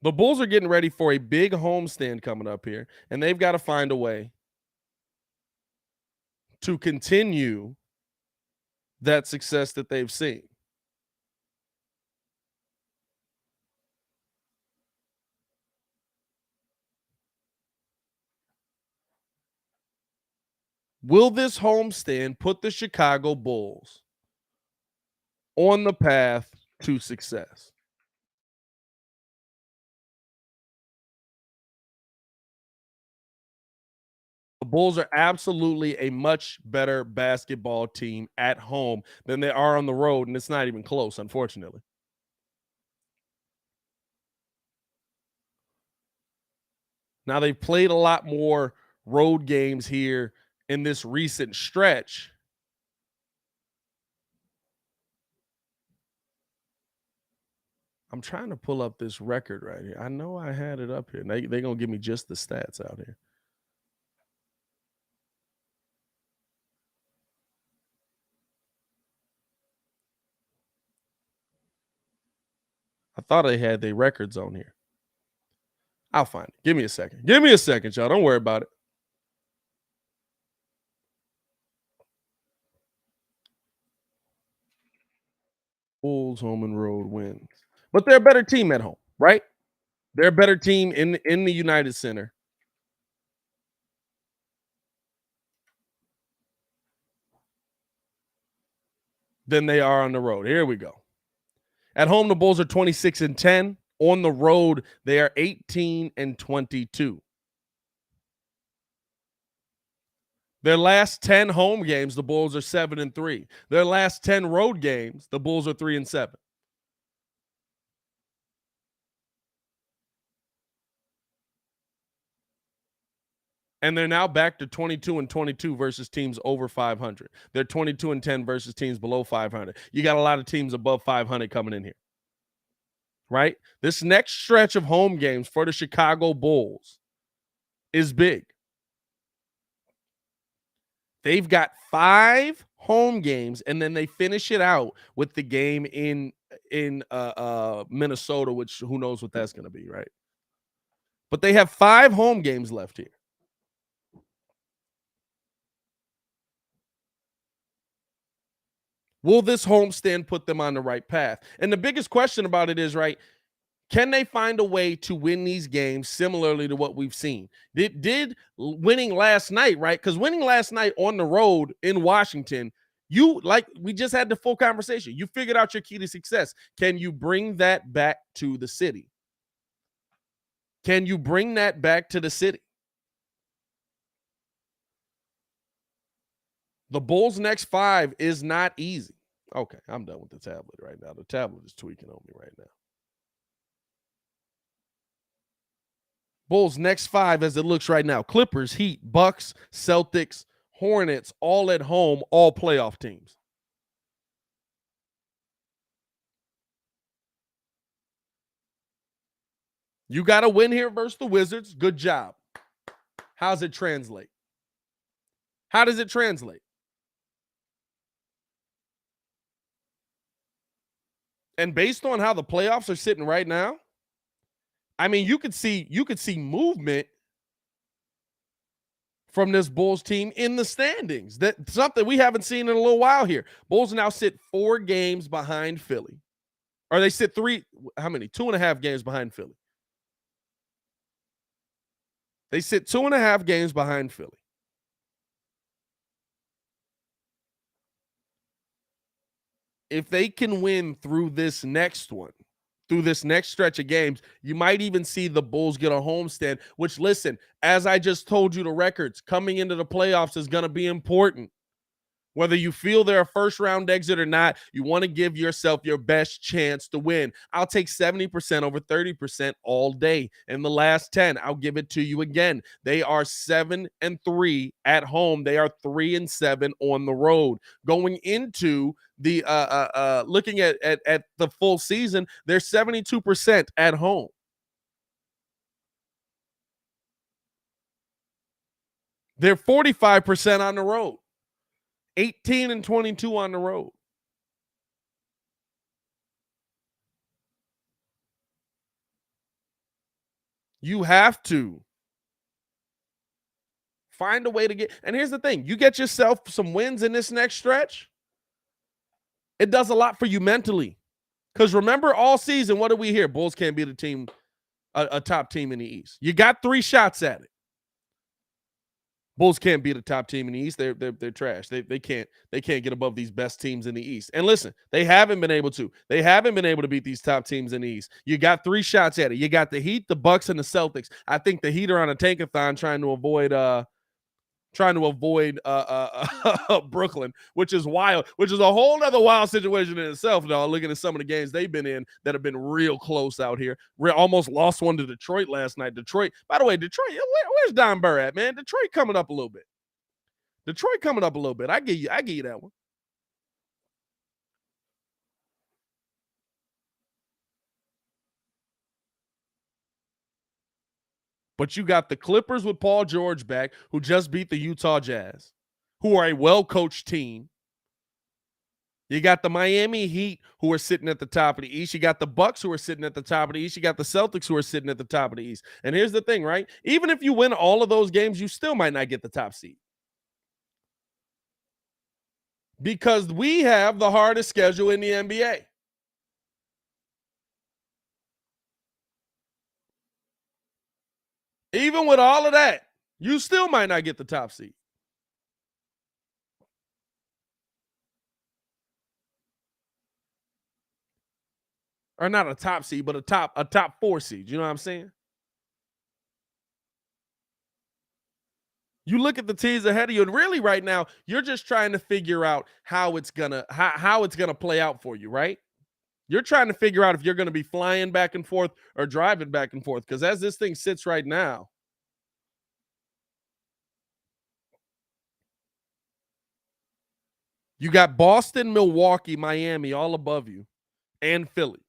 The Bulls are getting ready for a big homestand coming up here, and they've got to find a way to continue that success that they've seen. Will this homestand put the Chicago Bulls on the path to success? The Bulls are absolutely a much better basketball team at home than they are on the road, and it's not even close, unfortunately. Now, they've played a lot more road games here in this recent stretch. I'm trying to pull up this record right here. I know I had it up here. They're going to give me just the stats out here. I thought they had their records on here. I'll find it. Give me a second. Give me a second, y'all. Don't worry about it. Bulls home and road wins. But they're a better team at home, right? They're a better team in the United Center. Than they are on the road. Here we go. At home, the Bulls are 26-10. On the road, they are 18-22. Their last 10 home games, the Bulls are 7-3. Their last 10 road games, the Bulls are 3-7. And they're now back to 22-22 versus teams over 500. They're 22-10 versus teams below 500. You got a lot of teams above 500 coming in here. Right? This next stretch of home games for the Chicago Bulls is big. They've got 5 home games, and then they finish it out with the game in Minnesota, which who knows what that's going to be, right? But they have 5 home games left here. Will this homestand put them on the right path? And the biggest question about it is, right, can they find a way to win these games similarly to what we've seen? Did winning last night, right? Because winning last night on the road in Washington, we just had the full conversation. You figured out your key to success. Can you bring that back to the city? Can you bring that back to the city? The Bulls' next 5 is not easy. Okay, I'm done with the tablet right now. The tablet is tweaking on me right now. Bulls' next 5 as it looks right now: Clippers, Heat, Bucks, Celtics, Hornets, all at home, all playoff teams. You got to win here versus the Wizards. Good job. How's it translate? How does it translate? And based on how the playoffs are sitting right now, I mean, you could see movement from this Bulls team in the standings. That's something we haven't seen in a little while here. Bulls now sit 4 games behind Philly. Or they sit 2.5 games behind Philly. They sit 2.5 games behind Philly. If they can win through this next stretch of games, you might even see the Bulls get a homestand, which, listen, as I just told you, the records coming into the playoffs is going to be important. Whether you feel they're a first-round exit or not, you want to give yourself your best chance to win. I'll take 70% over 30% all day. In the last 10, I'll give it to you again. They are 7-3 at home. They are 3-7 on the road. Going into the looking at the full season, they're 72% at home. They're 45% on the road. 18-22 on the road. You have to find a way to get. And here's the thing: you get yourself some wins in this next stretch, it does a lot for you mentally. Because remember, all season, what did we hear? Bulls can't beat a top team in the East. You got 3 shots at it. Bulls can't beat a top team in the East. They're trash. They can't get above these best teams in the East. And listen, they haven't been able to. They haven't been able to beat these top teams in the East. You got 3 shots at it. You got the Heat, the Bucks, and the Celtics. I think the Heat are on a tankathon trying to avoid Brooklyn, which is wild, which is a whole other wild situation in itself. Now, looking at some of the games they've been in that have been real close out here. Almost lost one to Detroit last night. Detroit, by the way, where's Don Burr at, man? Detroit coming up a little bit. I give you that one. But you got the Clippers with Paul George back, who just beat the Utah Jazz, who are a well-coached team. You got the Miami Heat, who are sitting at the top of the East. You got the Bucks, who are sitting at the top of the East. You got the Celtics, who are sitting at the top of the East. And here's the thing, right? Even if you win all of those games, you still might not get the top seed. Because we have the hardest schedule in the NBA. Even with all of that, you still might not get the top seed. Or not a top seed, but a top 4 seed. You know what I'm saying? You look at the teams ahead of you, and really right now, you're just trying to figure out how it's gonna play out for you, right? You're trying to figure out if you're going to be flying back and forth or driving back and forth. Because as this thing sits right now, you got Boston, Milwaukee, Miami all above you, and Philly.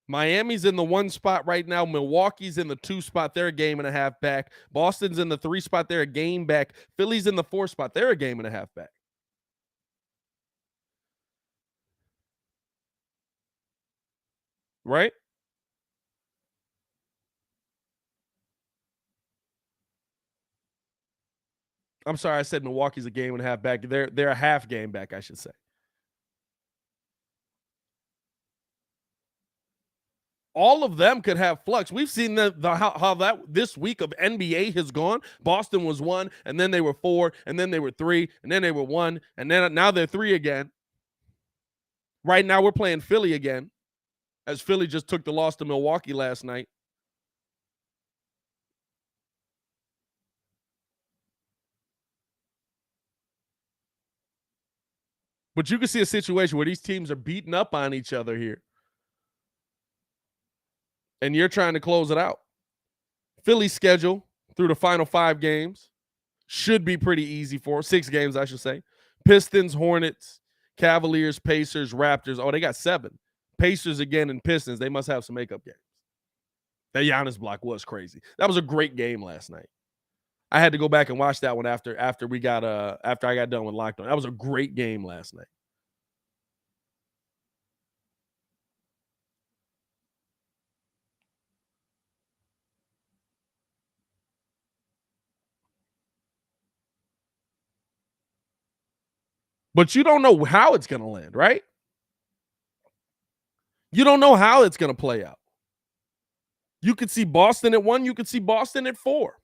Miami's in the 1 spot right now. Milwaukee's in the 2 spot. They're a game and a half back. Boston's in the 3 spot. They're a game back. Philly's in the 4 spot. They're a game and a half back. Right? I'm sorry, I said Milwaukee's a game and a half back. They're a half game back, I should say. All of them could have flux. We've seen how that this week of NBA has gone. Boston was 1, and then they were 4, and then they were 3, and then they were 1, and then now they're 3 again. Right now we're playing Philly again, as Philly just took the loss to Milwaukee last night. But you can see a situation where these teams are beating up on each other here. And you're trying to close it out. Philly's schedule through the final 5 games should be pretty easy for 6 games, I should say. Pistons, Hornets, Cavaliers, Pacers, Raptors. Oh, they got 7. Pacers again and Pistons. They must have some makeup games. That Giannis block was crazy. That was a great game last night. I had to go back and watch that one after I got done with Locked On. That was a great game last night. But you don't know how it's going to land, right? You don't know how it's going to play out. You could see Boston at 1. You could see Boston at 4.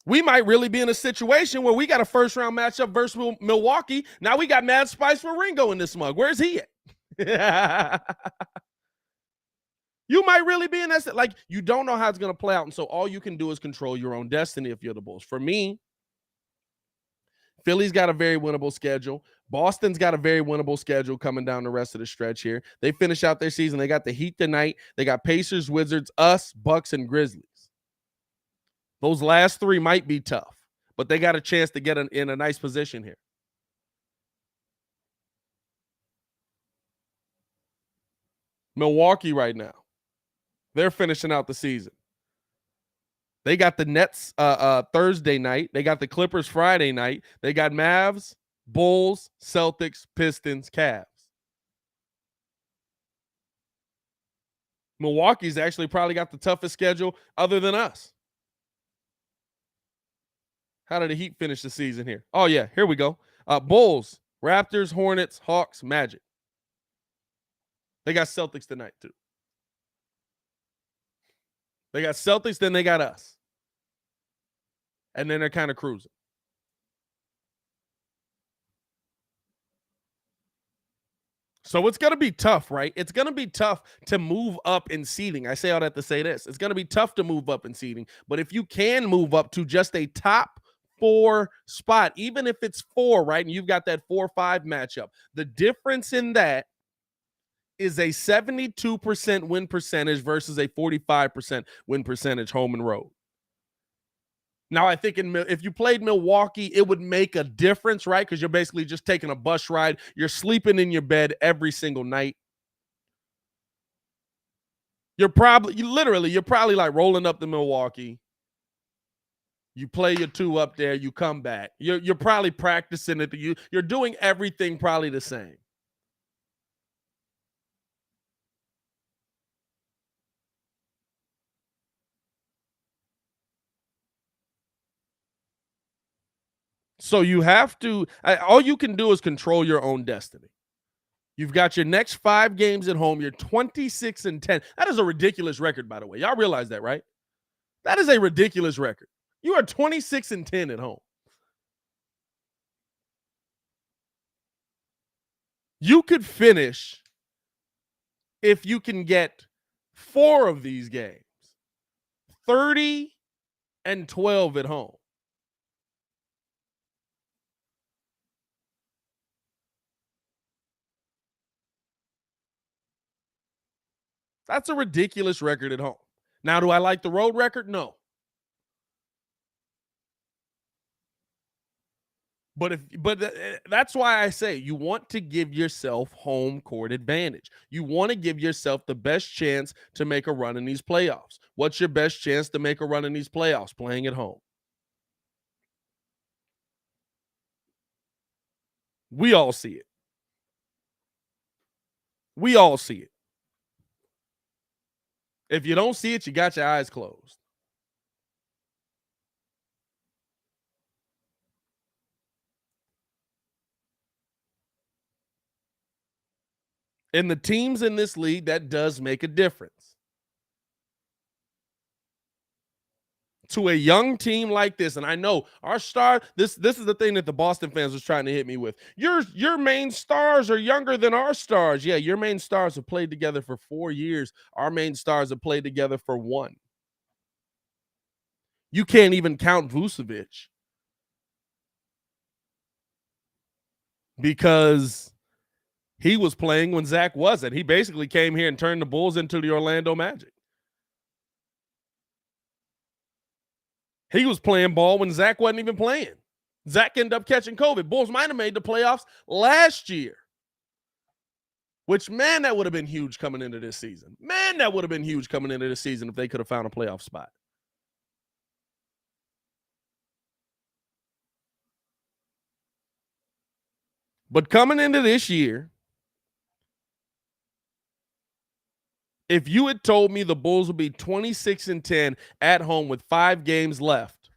We might really be in a situation where we got a first-round matchup versus Milwaukee. Now we got Mad Spice for Ringo in this mug. Where's he at? You might really be in that. Like, you don't know how it's going to play out, and so all you can do is control your own destiny if you're the Bulls. For me, Philly's got a very winnable schedule. Boston's got a very winnable schedule coming down the rest of the stretch here. They finish out their season. They got the Heat tonight. They got Pacers, Wizards, us, Bucks, and Grizzlies. Those last 3 might be tough, but they got a chance to get in a nice position here. Milwaukee right now, they're finishing out the season. They got the Nets Thursday night. They got the Clippers Friday night. They got Mavs, Bulls, Celtics, Pistons, Cavs. Milwaukee's actually probably got the toughest schedule other than us. How did the Heat finish the season here? Oh, yeah, here we go. Bulls, Raptors, Hornets, Hawks, Magic. They got Celtics tonight, too. They got Celtics, then they got us. And then they're kind of cruising. So it's going to be tough, right? It's going to be tough to move up in seeding. I say all that to say this. It's going to be tough to move up in seeding. But if you can move up to just a top 4 spot, even if it's 4, right, and you've got that 4-5 matchup, the difference in that is a 72% win percentage versus a 45% win percentage home and road. Now, I think if you played Milwaukee, it would make a difference, right? Because you're basically just taking a bus ride. You're sleeping in your bed every single night. You're probably like rolling up to Milwaukee. You play your 2 up there. You come back. You're probably practicing it. You're doing everything probably the same. So you have to, all you can do is control your own destiny. You've got your next 5 games at home. You're 26-10. That is a ridiculous record, by the way. Y'all realize that, right? That is a ridiculous record. You are 26-10 at home. You could finish, if you can get 4 of these games, 30-12 at home. That's a ridiculous record at home. Now, do I like the road record? No. But that's why I say you want to give yourself home court advantage. You want to give yourself the best chance to make a run in these playoffs. What's your best chance to make a run in these playoffs? Playing at home. We all see it. We all see it. If you don't see it, you got your eyes closed. And the teams in this league, that does make a difference. To a young team like this, and I know our star, this is the thing that the Boston fans was trying to hit me with. Your main stars are younger than our stars. Yeah, your main stars have played together for 4 years. Our main stars have played together for 1. You can't even count Vucevic because he was playing when Zach wasn't. He basically came here and turned the Bulls into the Orlando Magic. He was playing ball when Zach wasn't even playing. Zach ended up catching COVID. Bulls might have made the playoffs last year. Which, man, that would have been huge coming into this season. Man, that would have been huge coming into this season if they could have found a playoff spot. But coming into this year, if you had told me the Bulls would be 26-10 at home with 5 games left,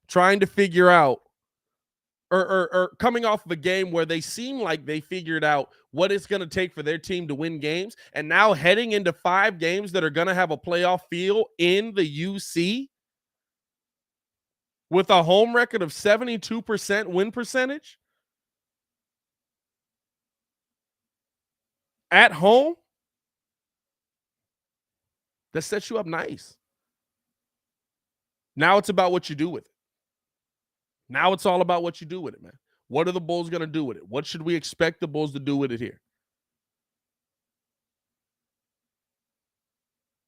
trying to figure out or coming off of a game where they seem like they figured out what it's going to take for their team to win games, and now heading into 5 games that are going to have a playoff feel in the UC with a home record of 72% win percentage at home, that sets you up nice. Now it's about what you do with it. Now it's all about what you do with it, man. What are the Bulls going to do with it? What should we expect the Bulls to do with it here?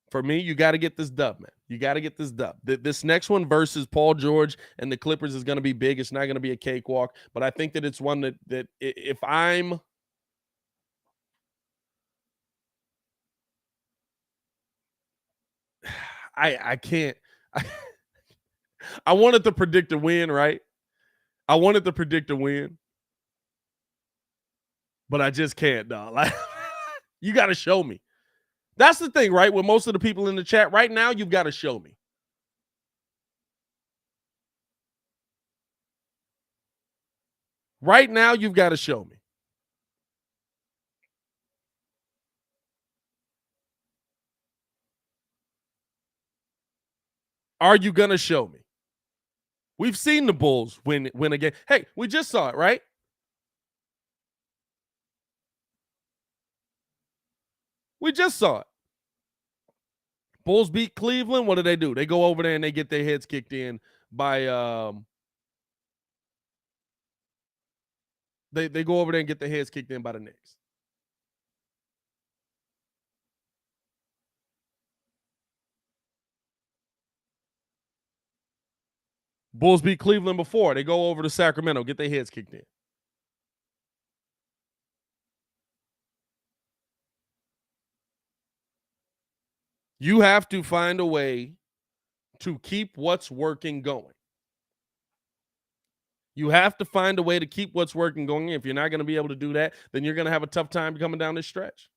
For me, you got to get this dub, man. You got to get this dub. This next one versus Paul George and the Clippers is going to be big. It's not going to be a cakewalk, but I think that it's one that if I'm I can't. I wanted to predict a win, right? I wanted to predict a win, but I just can't, dog. Like, you got to show me. That's the thing, right? With most of the people in the chat right now, you've got to show me. Right now, you've got to show me. Are you going to show me? We've seen the Bulls win a game. Hey, we just saw it, right? We just saw it. Bulls beat Cleveland. What do? They go over there and they get their heads kicked in by they go over there and get their heads kicked in by the Knicks. Bulls beat Cleveland before. They go over to Sacramento, get their heads kicked in. You have to find a way to keep what's working going. You have to find a way to keep what's working going. If you're not going to be able to do that, then you're going to have a tough time coming down this stretch.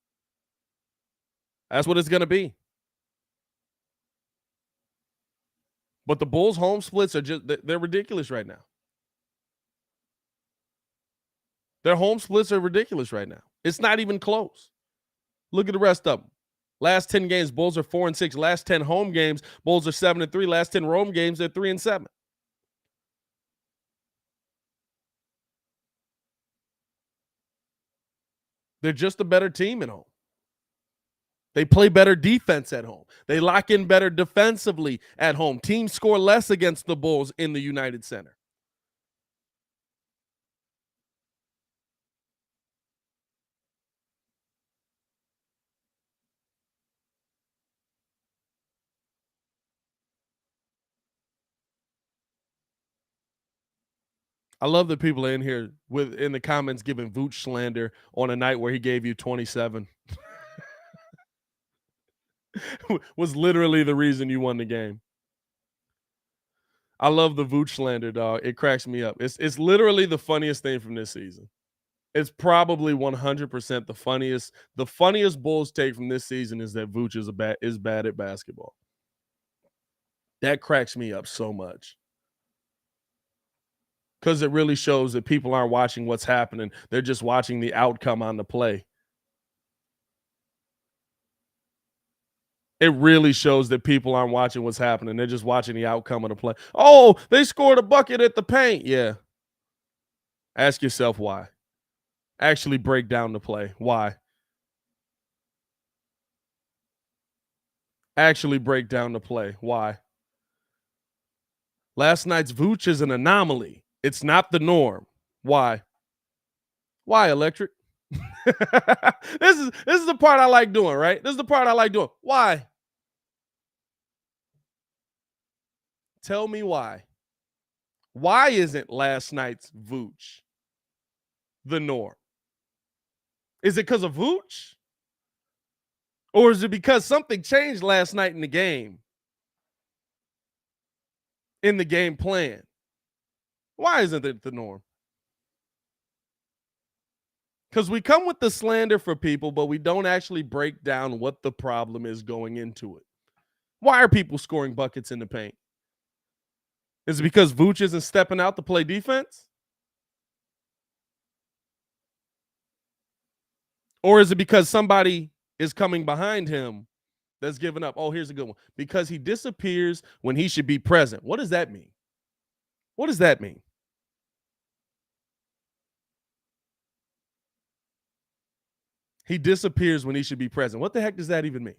That's what it's going to be. But the Bulls' home splits are they're ridiculous right now. Their home splits are ridiculous right now. It's not even close. Look at the rest of them. Last 10 games, Bulls are 4-6. Last 10 home games, Bulls are 7-3. Last 10 road games, they're 3-7. They're just a better team at home. They play better defense at home. They lock in better defensively at home. Teams score less against the Bulls in the United Center. I love that people in here in the comments giving Vooch slander on a night where he gave you 27. Was literally the reason you won the game. I love the Vooch slander, dog. It cracks me up. It's literally the funniest thing from this season. It's probably 100% the funniest. The funniest Bulls take from this season is that Vooch is bad at basketball. That cracks me up so much. Because it really shows that people aren't watching what's happening. They're just watching the outcome on the play. It really shows that people aren't watching what's happening. They're just watching the outcome of the play. Oh, they scored a bucket at the paint. Yeah. Ask yourself why. Actually break down the play. Why? Actually break down the play. Why? Last night's Vooch is an anomaly. It's not the norm. Why? Why, Electric? This is the part I like doing, right? This is the part I like doing. Why? Tell me why. Why isn't last night's Vooch the norm? Is it because of Vooch? Or is it because something changed last night in the game? In the game plan? Why isn't it the norm? Because we come with the slander for people, but we don't actually break down what the problem is going into it. Why are people scoring buckets in the paint? Is it because Vooch isn't stepping out to play defense? Or is it because somebody is coming behind him that's giving up? Oh, here's a good one. Because he disappears when he should be present. What does that mean? What does that mean? He disappears when he should be present. What the heck does that even mean?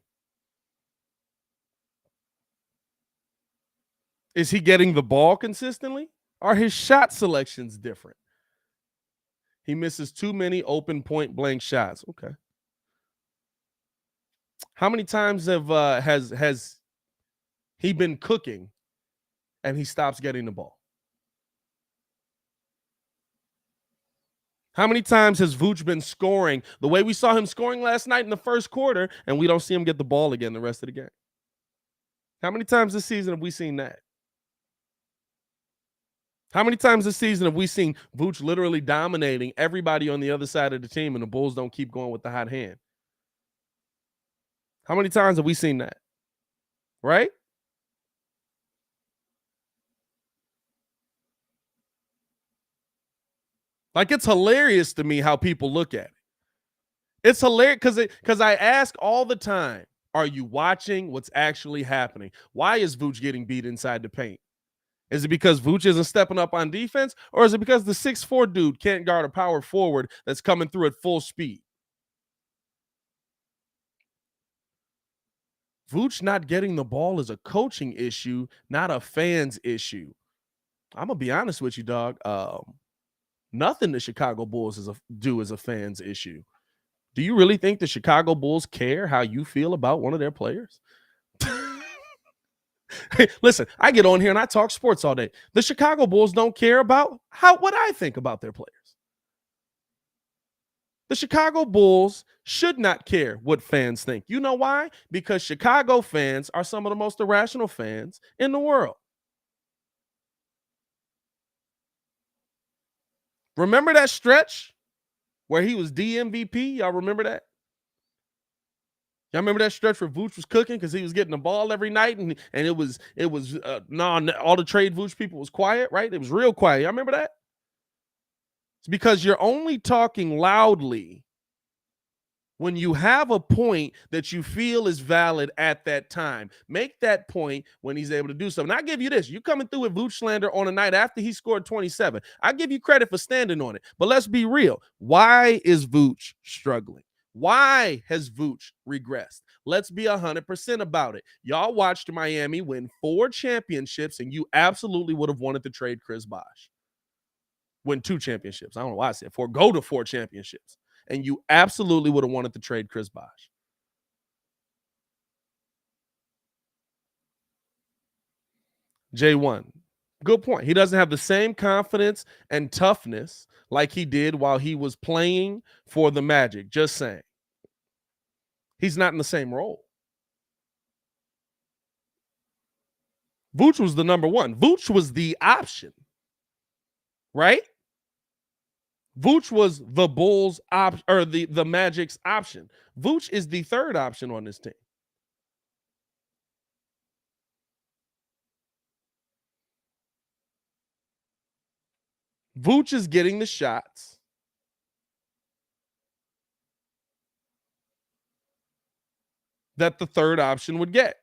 Is he getting the ball consistently? Are his shot selections different? He misses too many open point blank shots. Okay. How many times has he been cooking and he stops getting the ball? How many times has Vooch been scoring the way we saw him scoring last night in the first quarter, and we don't see him get the ball again the rest of the game? How many times this season have we seen that? How many times this season have we seen Vooch literally dominating everybody on the other side of the team and the Bulls don't keep going with the hot hand? How many times have we seen that? Right? Like, it's hilarious to me how people look at it. It's hilarious because I ask all the time, are you watching what's actually happening? Why is Vooch getting beat inside the paint? Is it because Vooch isn't stepping up on defense? Or is it because the 6'4" dude can't guard a power forward that's coming through at full speed? Vooch not getting the ball is a coaching issue, not a fans issue. I'm going to be honest with you, dog. Nothing the Chicago Bulls do is a fans issue. Do you really think the Chicago Bulls care how you feel about one of their players? Hey, listen, I get on here and I talk sports all day. The Chicago Bulls don't care about what I think about their players. The Chicago Bulls should not care what fans think. You know why? Because Chicago fans are some of the most irrational fans in the world. Remember that stretch where he was DMVP? Y'all remember that? Y'all remember that stretch where Vooch was cooking because he was getting the ball every night and it was all the trade Vooch people was quiet, right? It was real quiet. Y'all remember that? It's because you're only talking loudly when you have a point that you feel is valid at that time. Make that point when he's able to do something. And I give you this. You're coming through with Vooch slander on a night after he scored 27. I give you credit for standing on it. But let's be real. Why is Vooch struggling? Why has Vooch regressed? Let's be 100% about it. Y'all watched Miami win 4 championships, and you absolutely would have wanted to trade Chris Bosh. Win 2 championships. I don't know why I said 4. Go to 4 championships. And you absolutely would have wanted to trade Chris Bosh. J1, good point. He doesn't have the same confidence and toughness like he did while he was playing for the Magic. Just saying. He's not in the same role. Vooch was the number one. Vooch was the option. Right? Vooch was the Bulls' option, or the Magic's option. Vooch is the third option on this team. Vooch is getting the shots. That the third option would get.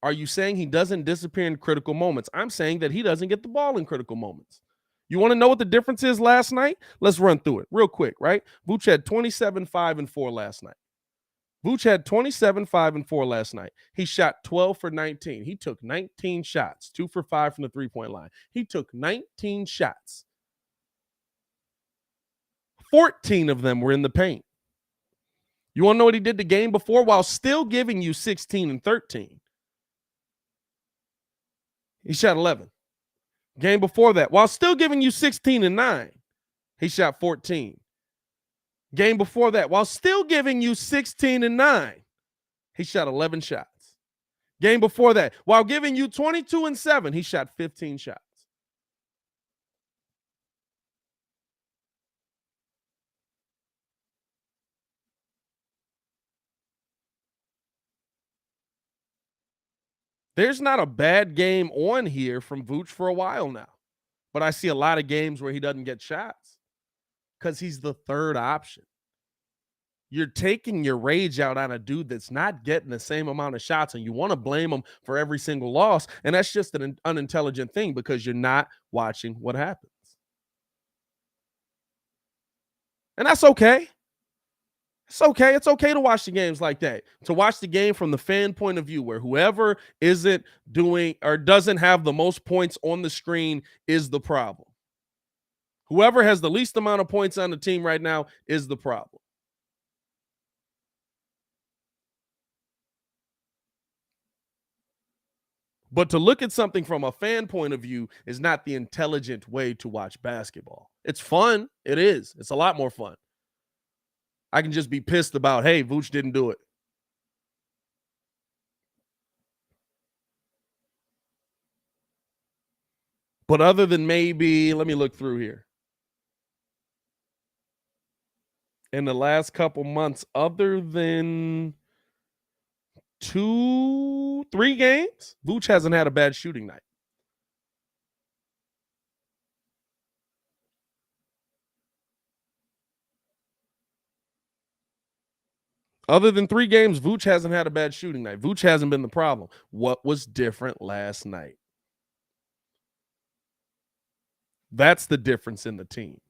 Are you saying he doesn't disappear in critical moments? I'm saying that he doesn't get the ball in critical moments. You want to know what the difference is last night? Let's run through it real quick, right? Vooch had 27, 5, and 4 last night. Vooch had 27, 5, and 4 last night. He shot 12 for 19. He took 19 shots, 2 for 5 from the three-point line. He took 19 shots. 14 of them were in the paint. You want to know what he did the game before while still giving you 16 and 13? He shot 11. Game before that, while still giving you 16 and 9, he shot 14. Game before that, while still giving you 16 and 9, he shot 11 shots. Game before that, while giving you 22 and 7, he shot 15 shots. There's not a bad game on here from Vooch for a while now, but I see a lot of games where he doesn't get shots because he's the third option. You're taking your rage out on a dude that's not getting the same amount of shots, and you want to blame him for every single loss, and that's just an unintelligent thing because you're not watching what happens. And that's okay. It's okay. It's okay to watch the games like that. To watch the game from the fan point of view where whoever isn't doing or doesn't have the most points on the screen is the problem. Whoever has the least amount of points on the team right now is the problem. But to look at something from a fan point of view is not the intelligent way to watch basketball. It's fun. It is. It's a lot more fun. I can just be pissed about, hey, Vooch didn't do it. But other than maybe, let me look through here. In the last couple months, other than 2-3 games, Vooch hasn't had a bad shooting night. Other than 3 games, Vooch hasn't had a bad shooting night. Vooch hasn't been the problem. What was different last night? That's the difference in the team.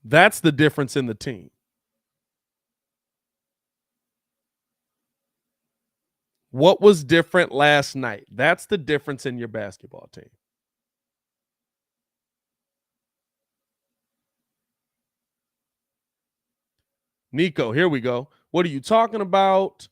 That's the difference in the team. What was different last night? That's the difference in your basketball team. Nico, here we go. What are you talking about?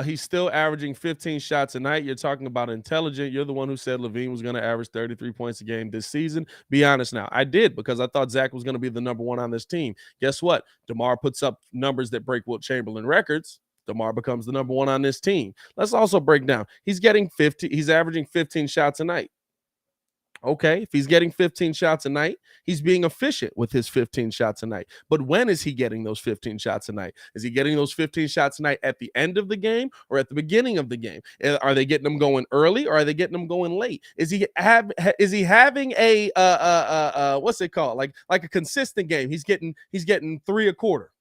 He's still averaging 15 shots a night. You're talking about intelligent. You're the one who said Levine was going to average 33 points a game this season. Be honest now. I did because I thought Zach was going to be the number one on this team. Guess what? DeMar puts up numbers that break Wilt Chamberlain records. DeMar becomes the number one on this team. Let's also break down. He's averaging 15 shots a night. Okay, if he's getting 15 shots a night, he's being efficient with his 15 shots a night. But when is he getting those 15 shots a night? Is he getting those 15 shots a night at the end of the game or at the beginning of the game? Are they getting them going early or are they getting them going late? Is he having a what's it called? Like a consistent game? He's getting 3 a quarter.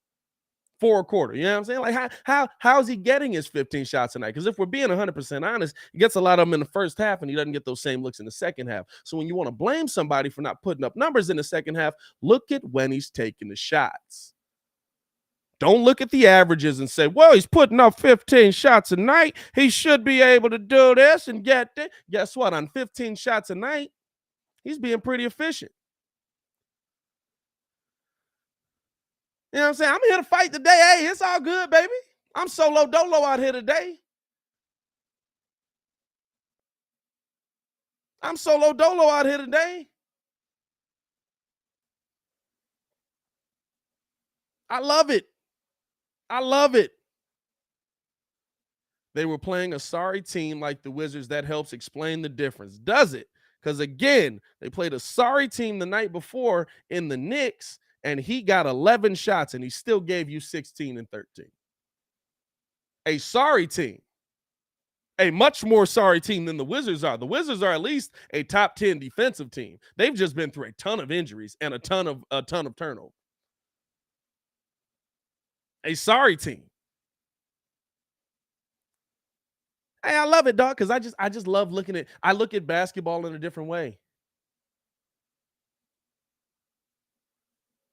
4 a quarter. You know what I'm saying? Like how is he getting his 15 shots a night? Because if we're being 100% honest, he gets a lot of them in the first half and he doesn't get those same looks in the second half. So when you want to blame somebody for not putting up numbers in the second half, look at when he's taking the shots. Don't look at the averages and say, well, he's putting up 15 shots a night. He should be able to do this and get this. Guess what? On 15 shots a night, he's being pretty efficient. You know what I'm saying? I'm here to fight today. Hey, it's all good, baby. I'm solo dolo out here today. I'm solo dolo out here today. I love it. I love it. They were playing a sorry team like the Wizards. That helps explain the difference. Does it? Because again, they played a sorry team the night before in the Knicks, and he got 11 shots, and he still gave you 16 and 13. A sorry team. A much more sorry team than the Wizards are. The Wizards are at least a top 10 defensive team. They've just been through a ton of injuries and a ton of turnover. A sorry team. Hey, I love it, dog, because I just love looking at. I look at basketball in a different way.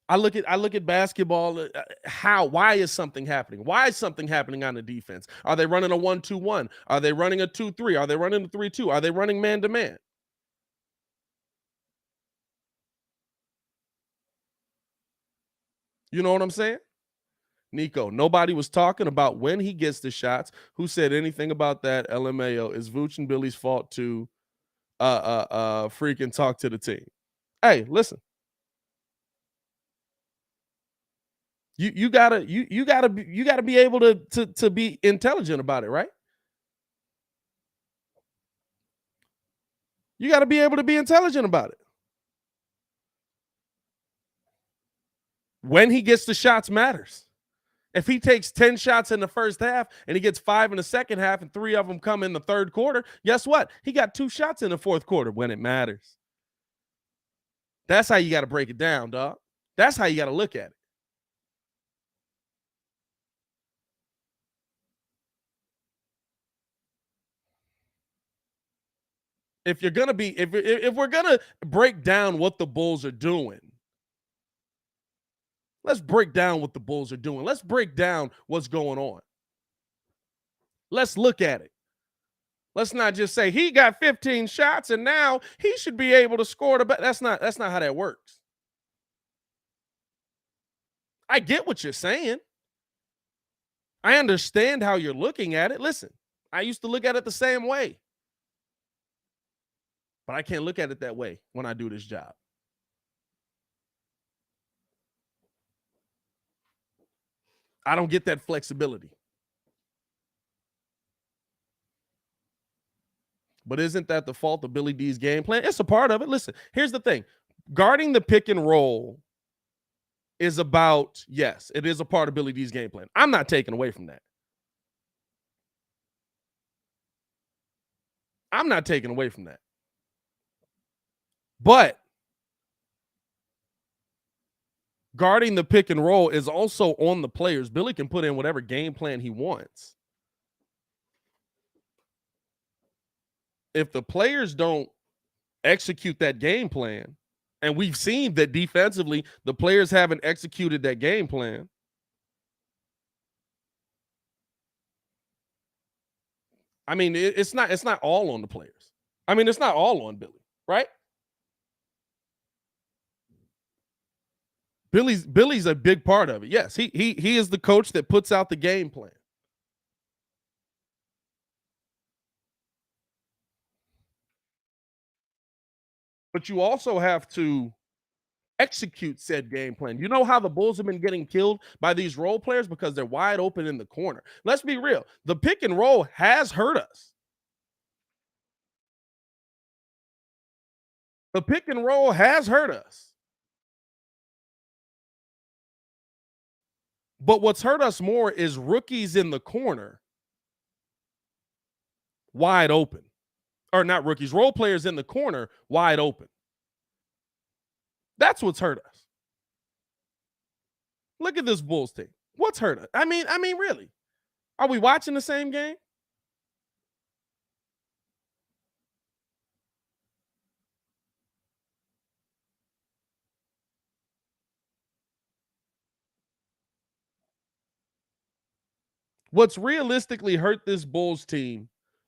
I look at basketball. Why is something happening? Why is something happening on the defense? Are they running a 1-2-1? Are they running a 2-3? Are they running a 3-2? Are they running man to man? You know what I'm saying? Nico, nobody was talking about when he gets the shots. Who said anything about that? LMAO, is Vooch and Billy's fault to freaking talk to the team. Hey, listen. You gotta be able to be intelligent about it, right? You gotta be able to be intelligent about it. When he gets the shots matters. If he takes 10 shots in the first half and he gets 5 in the second half and 3 of them come in the third quarter, guess what? He got 2 shots in the fourth quarter when it matters. That's how you got to break it down, dog. That's how you got to look at it. If you're gonna be, if we're gonna break down what the Bulls are doing, let's break down what the Bulls are doing. Let's break down what's going on. Let's look at it. Let's not just say he got 15 shots and now he should be able to score the best. That's not how that works. I get what you're saying. I understand how you're looking at it. Listen, I used to look at it the same way. But I can't look at it that way when I do this job. I don't get that flexibility. But isn't that the fault of Billy D's game plan? It's a part of it. Listen, here's the thing. Guarding the pick and roll is about, yes, it is a part of Billy D's game plan. I'm not taking away from that. I'm not taking away from that. But guarding the pick and roll is also on the players. Billy can put in whatever game plan he wants. If the players don't execute that game plan, and we've seen that defensively, the players haven't executed that game plan, I mean, it's not all on the players. I mean, it's not all on Billy, right? Billy's a big part of it. Yes, he is the coach that puts out the game plan. But you also have to execute said game plan. You know how the Bulls have been getting killed by these role players? Because they're wide open in the corner. Let's be real. The pick and roll has hurt us. The pick and roll has hurt us. But what's hurt us more is rookies in the corner wide open. Or not rookies, role players in the corner wide open. That's what's hurt us. Look at this Bulls team. What's hurt us? I mean, really? Are we watching the same game? What's realistically hurt this Bulls team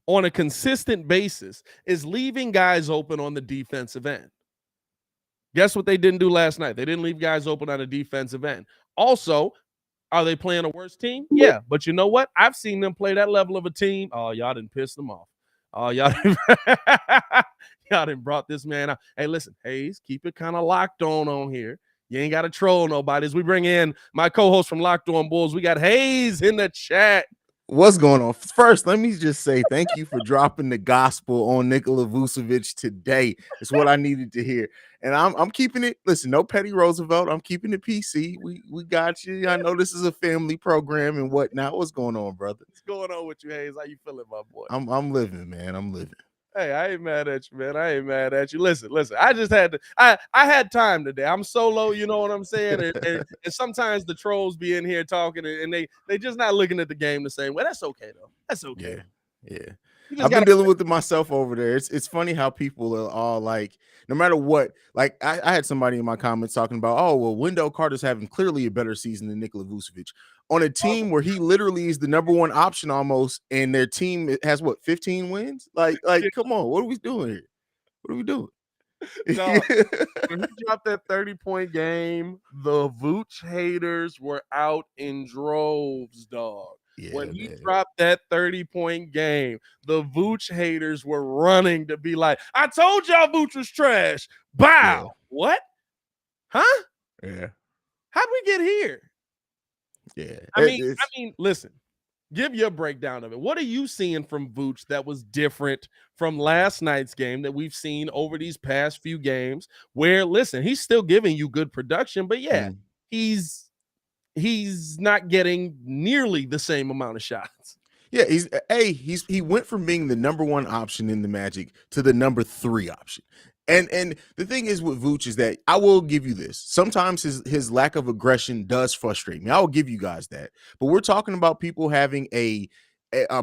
on a consistent basis is leaving guys open on the defensive end. Guess what they didn't do last night? They didn't leave guys open on the defensive end. Also, are they playing a worse team? Yeah, but you know what? I've seen them play that level of a team. Oh, y'all didn't piss them off. Oh, y'all didn't brought this man out. Hey, listen, Hayes, keep it kind of locked on here. You ain't got to troll nobody. As we bring in my co-host from Locked On Bulls, we got Hayes in the chat. What's going on? First, let me just say thank you for dropping the gospel on Nikola Vucevic today. It's what I needed to hear. And I'm keeping it. Listen, no Petty Roosevelt. I'm keeping it PC. We got you. I know this is a family program and whatnot. What's going on, brother? What's going on with you, Hayes? How you feeling, my boy? I'm living, man. I'm living. Hey, I ain't mad at you, man. I ain't mad at you. Listen. I just had to. I had time today. I'm solo. You know what I'm saying? And sometimes the trolls be in here talking, and they just not looking at the game the same way. That's okay though. That's okay. Yeah. You just I've been gotta- dealing with it myself over there. It's funny how people are all like, no matter what, like I had somebody in my comments talking about, oh, well, Wendell Carter's having clearly a better season than Nikola Vucevic on a team where he literally is the number one option almost, and their team has what, 15 wins? Like, come on, what are we doing here? What are we doing? Dog, when he dropped that 30-point game, the Vooch haters were out in droves, dog. Yeah, when he man. dropped that 30-point game, the Vooch haters were running to be like, I told y'all Vooch was trash. Bow. Yeah. What? Huh? Yeah. How'd we get here? Yeah. I mean, listen, give your breakdown of it. What are you seeing from Vooch that was different from last night's game that we've seen over these past few games where, listen, he's still giving you good production, but yeah, he's not getting nearly the same amount of shots. Yeah, he went from being the number one option in the Magic to the number 3 option. And the thing is with Vooch is that I will give you this. Sometimes his lack of aggression does frustrate me. I will give you guys that. But we're talking about people having a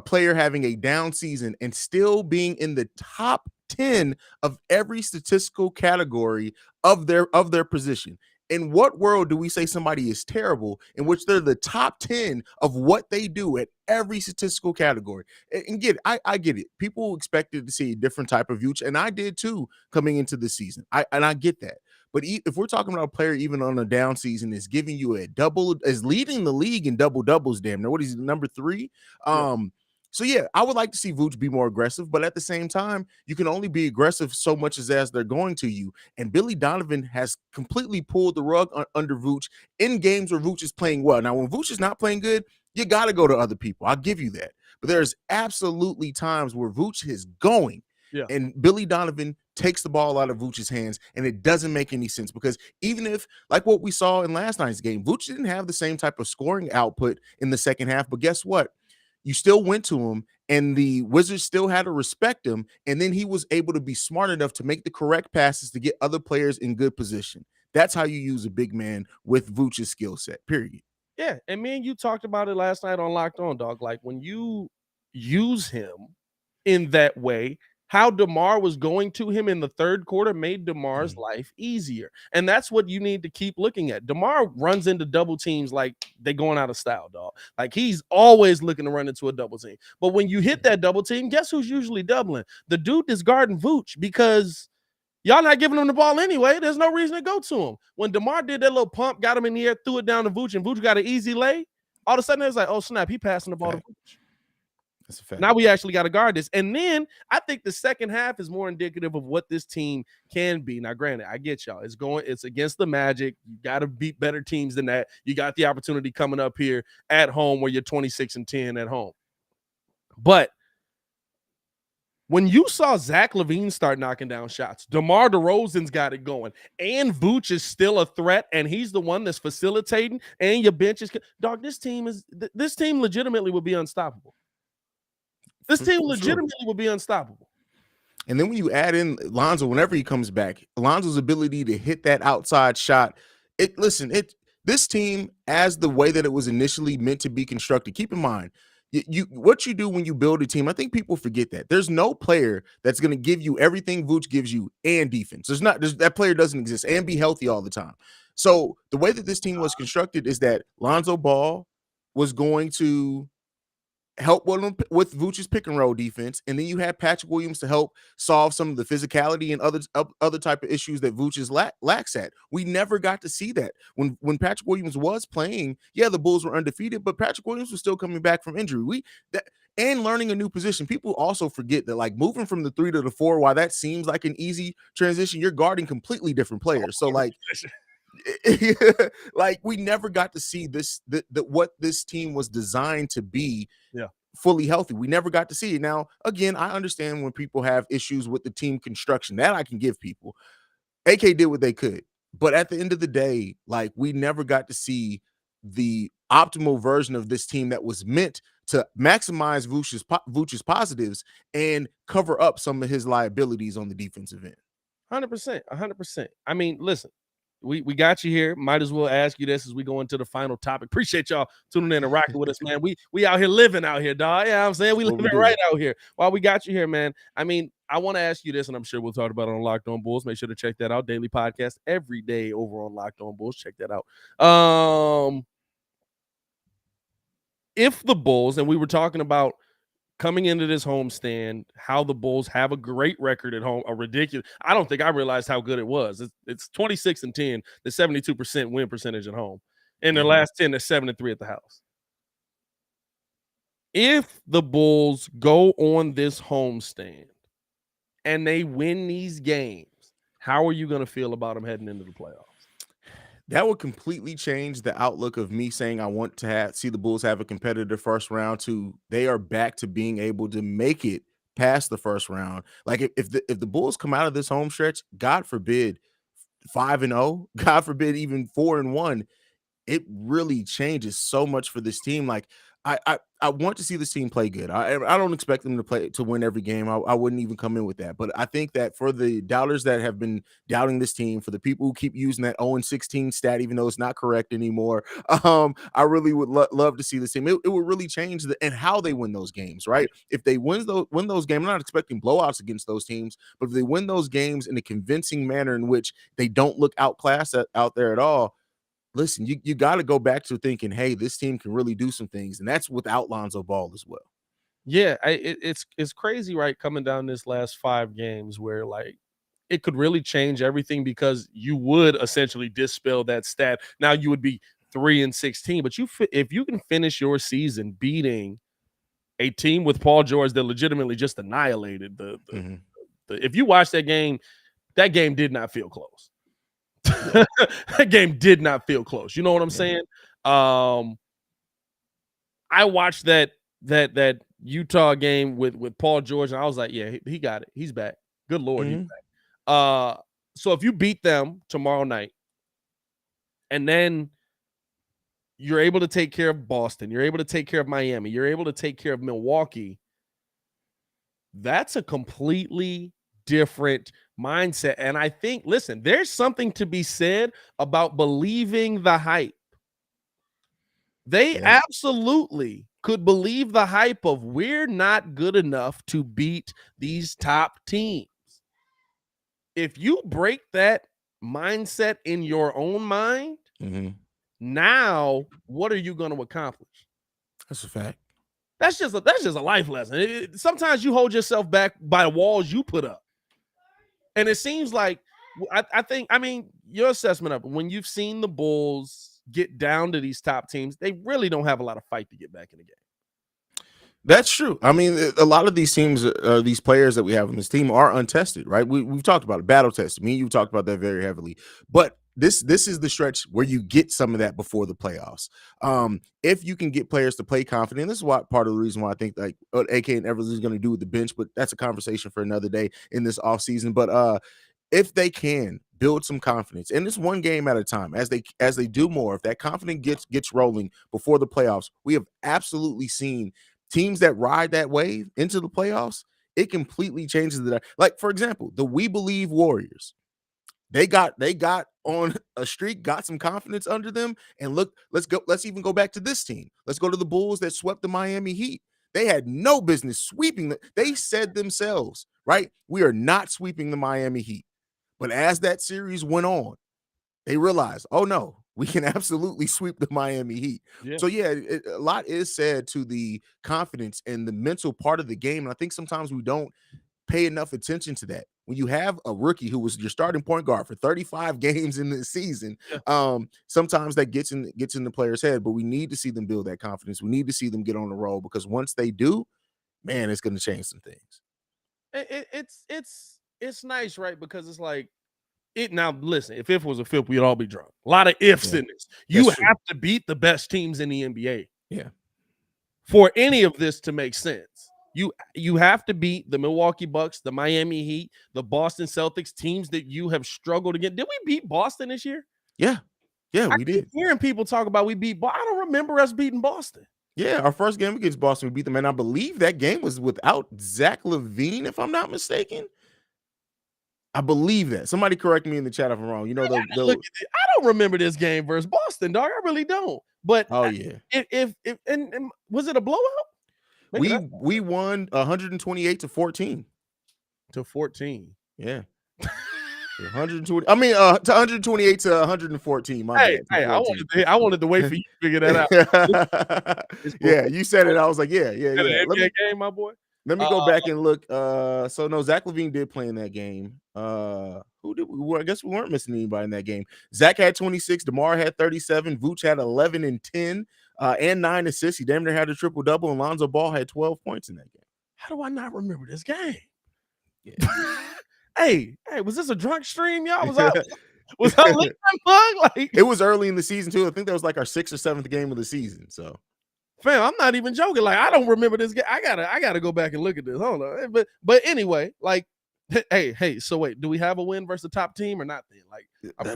player having a down season and still being in the top 10 of every statistical category of their position. In what world do we say somebody is terrible in which they're the top 10 of what they do at every statistical category? And I get it. People expected to see a different type of Vooch, and I did too coming into the season. I get that. But if we're talking about a player even on a down season is giving you a double, is leading the league in double doubles, damn near. What is he, number 3? So yeah, I would like to see Vooch be more aggressive, but at the same time, you can only be aggressive so much as they're going to you. And Billy Donovan has completely pulled the rug under Vooch in games where Vooch is playing well. Now, when Vooch is not playing good, you got to go to other people. I'll give you that. But there's absolutely times where Vooch is going, and Billy Donovan takes the ball out of Vooch's hands, and it doesn't make any sense because even if, like what we saw in last night's game, Vooch didn't have the same type of scoring output in the second half, but guess what? You still went to him, and the Wizards still had to respect him, and then he was able to be smart enough to make the correct passes to get other players in good position. That's how you use a big man with Vooch's skill set, period. Yeah, and me and you talked about it last night on Locked On, dog. Like, when you use him in that way, how DeMar was going to him in the third quarter made DeMar's life easier. And that's what you need to keep looking at. DeMar runs into double teams like they going out of style, dog. Like, he's always looking to run into a double team. But when you hit that double team, guess who's usually doubling? The dude that's guarding Vooch, because y'all not giving him the ball anyway. There's no reason to go to him. When DeMar did that little pump, got him in the air, threw it down to Vooch, and Vooch got an easy lay, all of a sudden it was like, oh, snap, he passing the ball to Vooch. That's a fact. Now we actually got to guard this. And then I think the second half is more indicative of what this team can be. Now, granted, I get y'all. It's against the Magic. You got to beat better teams than that. You got the opportunity coming up here at home where you're 26-10 at home. But when you saw Zach LaVine start knocking down shots, DeMar DeRozan's got it going, and Vooch is still a threat, and he's the one that's facilitating, and your bench is – dog, this team legitimately would be unstoppable. This team legitimately will be unstoppable. And then when you add in Lonzo, whenever he comes back, Lonzo's ability to hit that outside shot, this team, as the way that it was initially meant to be constructed, keep in mind, what you do when you build a team, I think people forget that. There's no player that's going to give you everything Vooch gives you and defense. That player doesn't exist and be healthy all the time. So the way that this team was constructed is that Lonzo Ball was going to help with Vooch's pick and roll defense, and then you had Patrick Williams to help solve some of the physicality and other type of issues that Vooch lacks at. We never got to see that when Patrick Williams was playing. Yeah, the Bulls were undefeated, but Patrick Williams was still coming back from injury. And learning a new position. People also forget that, like, moving from the 3 to the 4, while that seems like an easy transition, you're guarding completely different players. So, like, Like we never got to see this what this team was designed to be. Yeah. Fully healthy. We never got to see it. Now, again, I understand when people have issues with the team construction that I can give people. AK did what they could, but at the end of the day, like we never got to see the optimal version of this team that was meant to maximize Vooch's positives and cover up some of his liabilities on the defensive end. 100%. 100%. I mean, listen, we got you here. Might as well ask you this as we go into the final topic. Appreciate y'all tuning in and rocking with us, man. We out here living out here, dog. Yeah, I'm saying we living right out here. While we got you here, man. I mean, I want to ask you this, and I'm sure we'll talk about it on Locked On Bulls. Make sure to check that out. Daily podcast every day over on Locked On Bulls. Check that out. If the Bulls, and we were talking about coming into this homestand, how the Bulls have a great record at home, a ridiculous. I don't think I realized how good it was. It's 26-10, the 72% win percentage at home. In their last 10, they're 7-3 at the house. If the Bulls go on this homestand and they win these games, how are you going to feel about them heading into the playoffs? That would completely change the outlook of me saying I want to see the Bulls have a competitive first round to they are back to being able to make it past the first round. Like if the Bulls come out of this home stretch, God forbid 5-0, God forbid even 4-1, it really changes so much for this team. Like I want to see this team play good. I don't expect them to win every game. I wouldn't even come in with that. But I think that for the doubters that have been doubting this team, for the people who keep using that 0-16 stat, even though it's not correct anymore, I really would love to see this team. It would really change and how they win those games, right? If they win those games, I'm not expecting blowouts against those teams, but if they win those games in a convincing manner in which they don't look outclassed out there at all, listen, you got to go back to thinking, hey, this team can really do some things, and that's without Lonzo Ball as well. Yeah, it's crazy, right? Coming down this last 5 games where like it could really change everything because you would essentially dispel that stat. Now you would be 3-16, but if you can finish your season beating a team with Paul George that legitimately just annihilated if you watch that game did not feel close. That game did not feel close. You know what I'm saying? I watched that Utah game with Paul George, and I was like, yeah, he got it. He's back. Good Lord, he's back. So if you beat them tomorrow night, and then you're able to take care of Boston, you're able to take care of Miami, you're able to take care of Milwaukee, that's a completely different mindset. And I think, listen, there's something to be said about believing the hype. They absolutely could believe the hype of we're not good enough to beat these top teams. If you break that mindset in your own mind, now what are you going to accomplish? That's a fact. That's just a life lesson. Sometimes you hold yourself back by the walls you put up. And it seems like, I mean, your assessment of it, when you've seen the Bulls get down to these top teams, they really don't have a lot of fight to get back in the game. That's true. I mean, a lot of these teams, these players that we have on this team are untested, right? We've talked about it, battle tested. Me and you talked about that very heavily. But this is the stretch where you get some of that before the playoffs. If you can get players to play confident, this is part of the reason why I think like what AK and Everly is going to do with the bench, but that's a conversation for another day in this offseason. But if they can build some confidence, and it's one game at a time, as they do more, if that confidence gets rolling before the playoffs, we have absolutely seen teams that ride that wave into the playoffs. It completely changes like, for example, the We Believe Warriors. They got on a streak, got some confidence under them, and look, let's even go back to this team. Let's go to the Bulls that swept the Miami Heat. They had no business sweeping them. They said themselves, right? We are not sweeping the Miami Heat. But as that series went on, they realized, oh no, we can absolutely sweep the Miami Heat. Yeah. So yeah, a lot is said to the confidence and the mental part of the game. And I think sometimes we don't pay enough attention to that. When you have a rookie who was your starting point guard for 35 games in the season, sometimes that gets in the player's head. But we need to see them build that confidence. We need to see them get on the roll, because once they do, man, it's going to change some things. It's nice, right? Because it's like Now listen, if it was a fifth, we'd all be drunk. A lot of ifs Yeah, in this. You that's true. have to beat the best teams in the NBA. Yeah. For any of this to make sense. You have to beat the Milwaukee Bucks, the Miami Heat, the Boston Celtics, teams that you have struggled against. Did we beat Boston this year? Yeah. Yeah, I we keep did. hearing people talk about we beat Boston. I don't remember us beating Boston. Yeah, our first game against Boston, we beat them, and I believe that game was without Zach LaVine, if I'm not mistaken. I believe that. Somebody correct me in the chat if I'm wrong. You know, Look at it. I don't remember this game versus Boston, dog. I really don't. But oh yeah, if and was it a blowout? Maybe we won 128 to 14. to 14. Yeah. 120. I mean, to 128 to 114. My Hey, bad. I wanted to wait for you to figure that out. Yeah, you said it. I was like, yeah. An NBA game, my boy. Let me go back and look. So no, Zach LaVine did play in that game. Who did we? I guess we weren't missing anybody in that game. Zach had 26. DeMar had 37. Vooch had 11 and 10, and 9 assists. He damn near had a triple double. And Lonzo Ball had 12 points in that game. How do I not remember this game? Yeah. Hey, was this a drunk stream, y'all? Was I lit that mug? Like, it was early in the season too. I think that was like our 6th or 7th game of the season. So, fam, I'm not even joking. Like, I don't remember this game. I gotta go back and look at this. Hold on. But anyway, like, hey. So wait, do we have a win versus the top team or not? Then, like,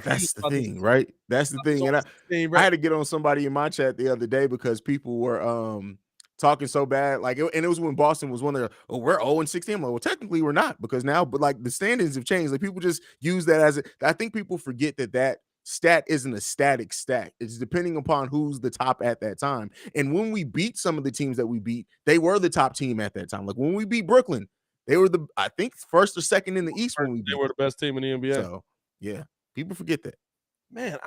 that's the thing, right? That's the thing. And I had to get on somebody in my chat the other day because people were talking so bad, like, and it was when Boston was one of the, we're 0-16. I'm like, well, technically we're not, because now, but like the standings have changed. Like people just use that as I think people forget that stat isn't a static stat. It's depending upon who's the top at that time. And when we beat some of the teams that we beat, they were the top team at that time. Like when we beat Brooklyn, they were I think first or second in the East when we beat they were the best team in the NBA. So yeah, people forget that. Man,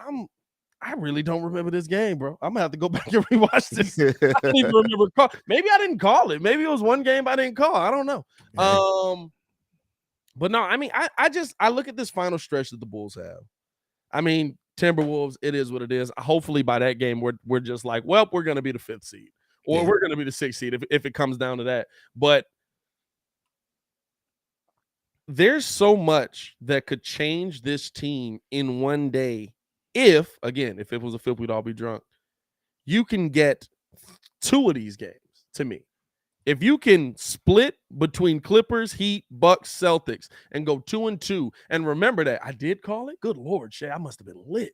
I really don't remember this game, bro. I'm gonna have to go back and rewatch this. I don't even remember maybe I didn't call it. Maybe it was one game I didn't call. I don't know. Yeah. But no, I mean, I look at this final stretch that the Bulls have. I mean, Timberwolves, it is what it is. Hopefully by that game, we're just like, well, we're gonna be the 5th seed, or we're gonna be the 6th seed if it comes down to that. But there's so much that could change this team in one day. If it was a 5th, we'd all be drunk. You can get 2 of these games to me. If you can split between Clippers, Heat, Bucks, Celtics, and go 2-2, and remember that I did call it. Good Lord, Shay, I must have been lit.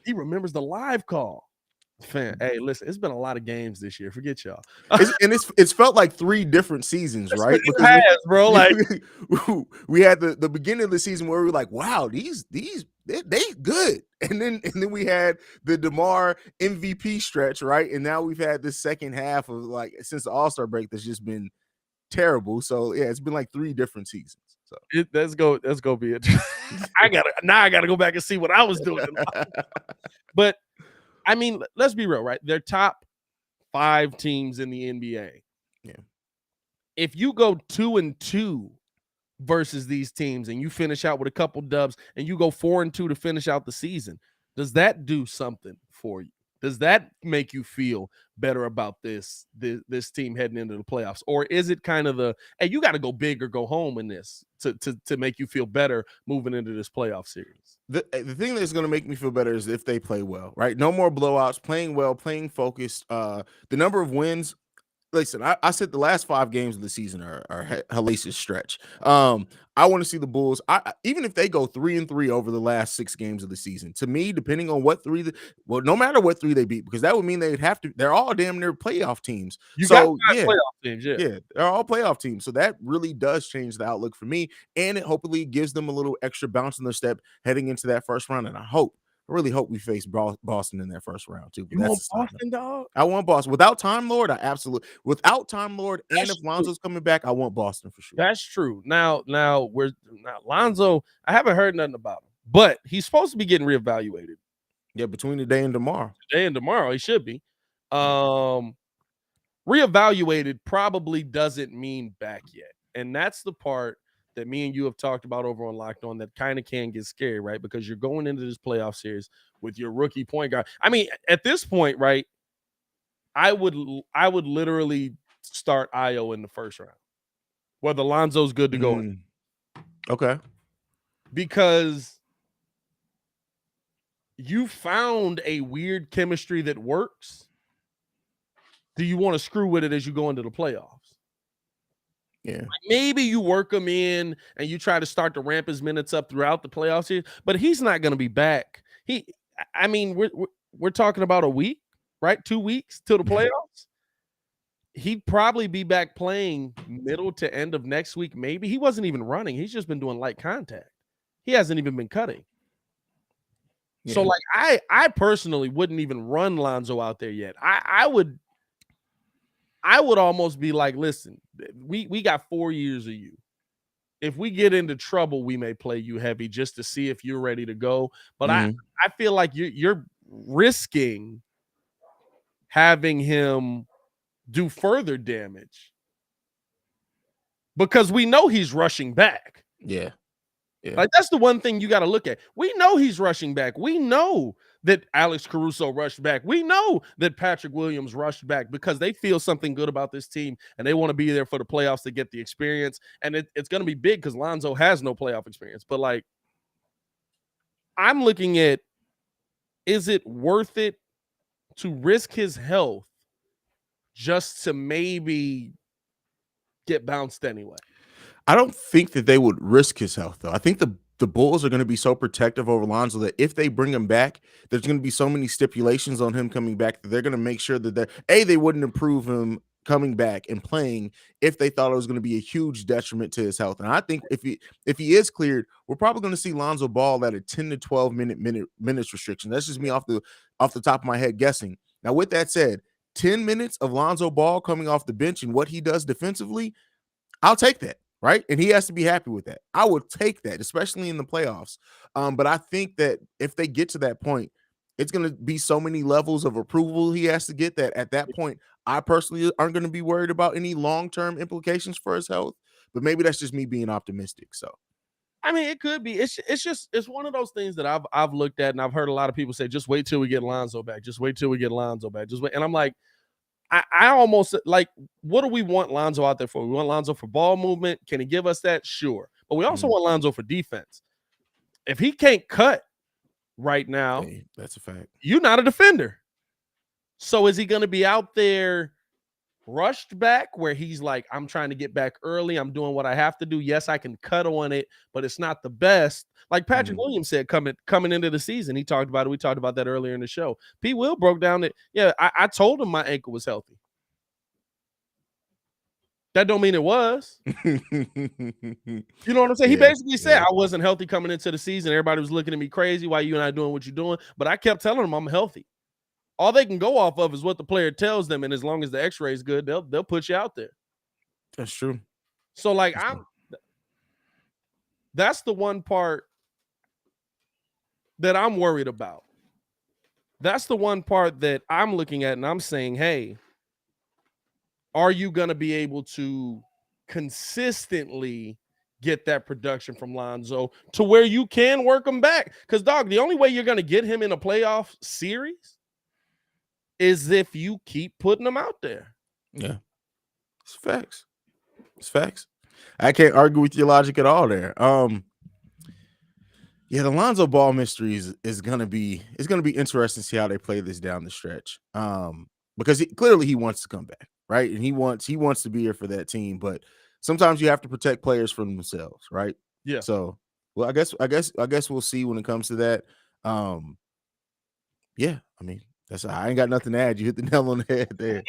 He remembers the live call. Fan, hey, listen, it's been a lot of games this year. Forget y'all. It's felt like 3 different seasons, right? It has, bro. Like we had the beginning of the season where we were like, wow, these they good, and then we had the DeMar MVP stretch, right? And now we've had this second half of like since the All-Star break that's just been terrible. So yeah, it's been like 3 different seasons. So let's go be it. I gotta go back and see what I was doing. But I mean, let's be real, right? They're top 5 teams in the NBA. Yeah. If you go 2-2 versus these teams and you finish out with a couple dubs and you go 4-2 to finish out the season, does that do something for you? Does that make you feel better about this team heading into the playoffs? Or is it kind of hey, you got to go big or go home in this to make you feel better moving into this playoff series? The thing that's going to make me feel better is if they play well, right? No more blowouts, playing well, playing focused. The number of wins. Listen, I said the last 5 games of the season are hellacious stretch. I want to see the Bulls. Even if they go 3-3 over the last 6 games of the season, to me, depending on what 3, no matter what 3 they beat, because that would mean they'd have to. They're all damn near playoff teams. Playoff teams, yeah, they're all playoff teams. So that really does change the outlook for me, and it hopefully gives them a little extra bounce in their step heading into that first round. And I really hope we face Boston in that first round too. You want Boston, dog? I want Boston. Without Time Lord, without Time Lord, and if Lonzo's coming back, I want Boston for sure. That's true. Now Lonzo, I haven't heard nothing about him, but he's supposed to be getting reevaluated. Yeah, between today and tomorrow. Today and tomorrow, he should be. Reevaluated probably doesn't mean back yet. And that's the part that me and you have talked about over on Locked On that kind of can get scary, right? Because you're going into this playoff series with your rookie point guard. I mean, at this point, right, I would literally start Io in the first round, whether Lonzo's good to go. Okay. because you found a weird chemistry that works. Do you want to screw with it as you go into the playoffs? Yeah. Maybe you work him in and you try to start to ramp his minutes up throughout the playoffs here, but he's not going to be back. I mean, we're talking about a week, right? 2 weeks till the playoffs. He'd probably be back playing middle to end of next week. Maybe he wasn't even running. He's just been doing light contact. He hasn't even been cutting. Yeah. So, like, I personally wouldn't even run Lonzo out there yet. I would almost be like, listen, we got 4 years of you. If we get into trouble, we may play you heavy just to see if you're ready to go. But I feel like you're risking having him do further damage because we know he's rushing back. Yeah. Like, that's the one thing you got to look at. We know he's rushing back. We know that Alex Caruso rushed back. We know that Patrick Williams rushed back because they feel something good about this team and they want to be there for the playoffs to get the experience. And it's going to be big because Lonzo has no playoff experience. But, like, I'm looking at, is it worth it to risk his health just to maybe get bounced anyway? I don't think that they would risk his health, though. I think the Bulls are going to be so protective over Lonzo that if they bring him back, there's going to be so many stipulations on him coming back that they're going to make sure that they wouldn't approve him coming back and playing if they thought it was going to be a huge detriment to his health. And I think if he is cleared, we're probably going to see Lonzo Ball at a 10 to 12 minutes restriction. That's just me off the top of my head guessing. Now, with that said, 10 minutes of Lonzo Ball coming off the bench and what he does defensively, I'll take that. Right. And he has to be happy with that. I would take that, especially in the playoffs. But I think that if they get to that point, it's going to be so many levels of approval he has to get that at that point, I personally aren't going to be worried about any long-term implications for his health. But maybe that's just me being optimistic. So, I mean, it could be. It's one of those things that I've looked at and I've heard a lot of people say, just wait till we get Lonzo back. Just wait till we get Lonzo back. Just wait. And I'm like, I almost like, what do we want Lonzo out there for? We want Lonzo for ball movement. Can he give us that? Sure. But we also want Lonzo for defense. If he can't cut right now, hey, that's a fact. You're not a defender. So is he going to be out there rushed back where he's like, I'm trying to get back early. I'm doing what I have to do. Yes, I can cut on it, but it's not the best. Like Patrick Williams said coming into the season, he talked about it. We talked about that earlier in the show. P. Will broke down that, yeah, I told him my ankle was healthy. That don't mean it was. You know what I'm saying? He basically said, I wasn't healthy coming into the season. Everybody was looking at me crazy. Why you not doing what you're doing? But I kept telling them I'm healthy. All they can go off of is what the player tells them, and as long as the X-ray is good, they'll put you out there. That's true. So, like, that's the one part that I'm worried about. That's the one part that I'm looking at, and I'm saying, hey, are you going to be able to consistently get that production from Lonzo to where you can work him back? Because, dog, the only way you're going to get him in a playoff series is if you keep putting them out there. Yeah. It's facts. It's facts. I can't argue with your logic at all there. Yeah, the Lonzo Ball mystery is gonna be interesting to see how they play this down the stretch. Because clearly he wants to come back, right? And he wants to be here for that team, but sometimes you have to protect players from themselves, right? Yeah. So, well, I guess we'll see when it comes to that. Yeah, I mean, I ain't got nothing to add. You hit the nail on the head there.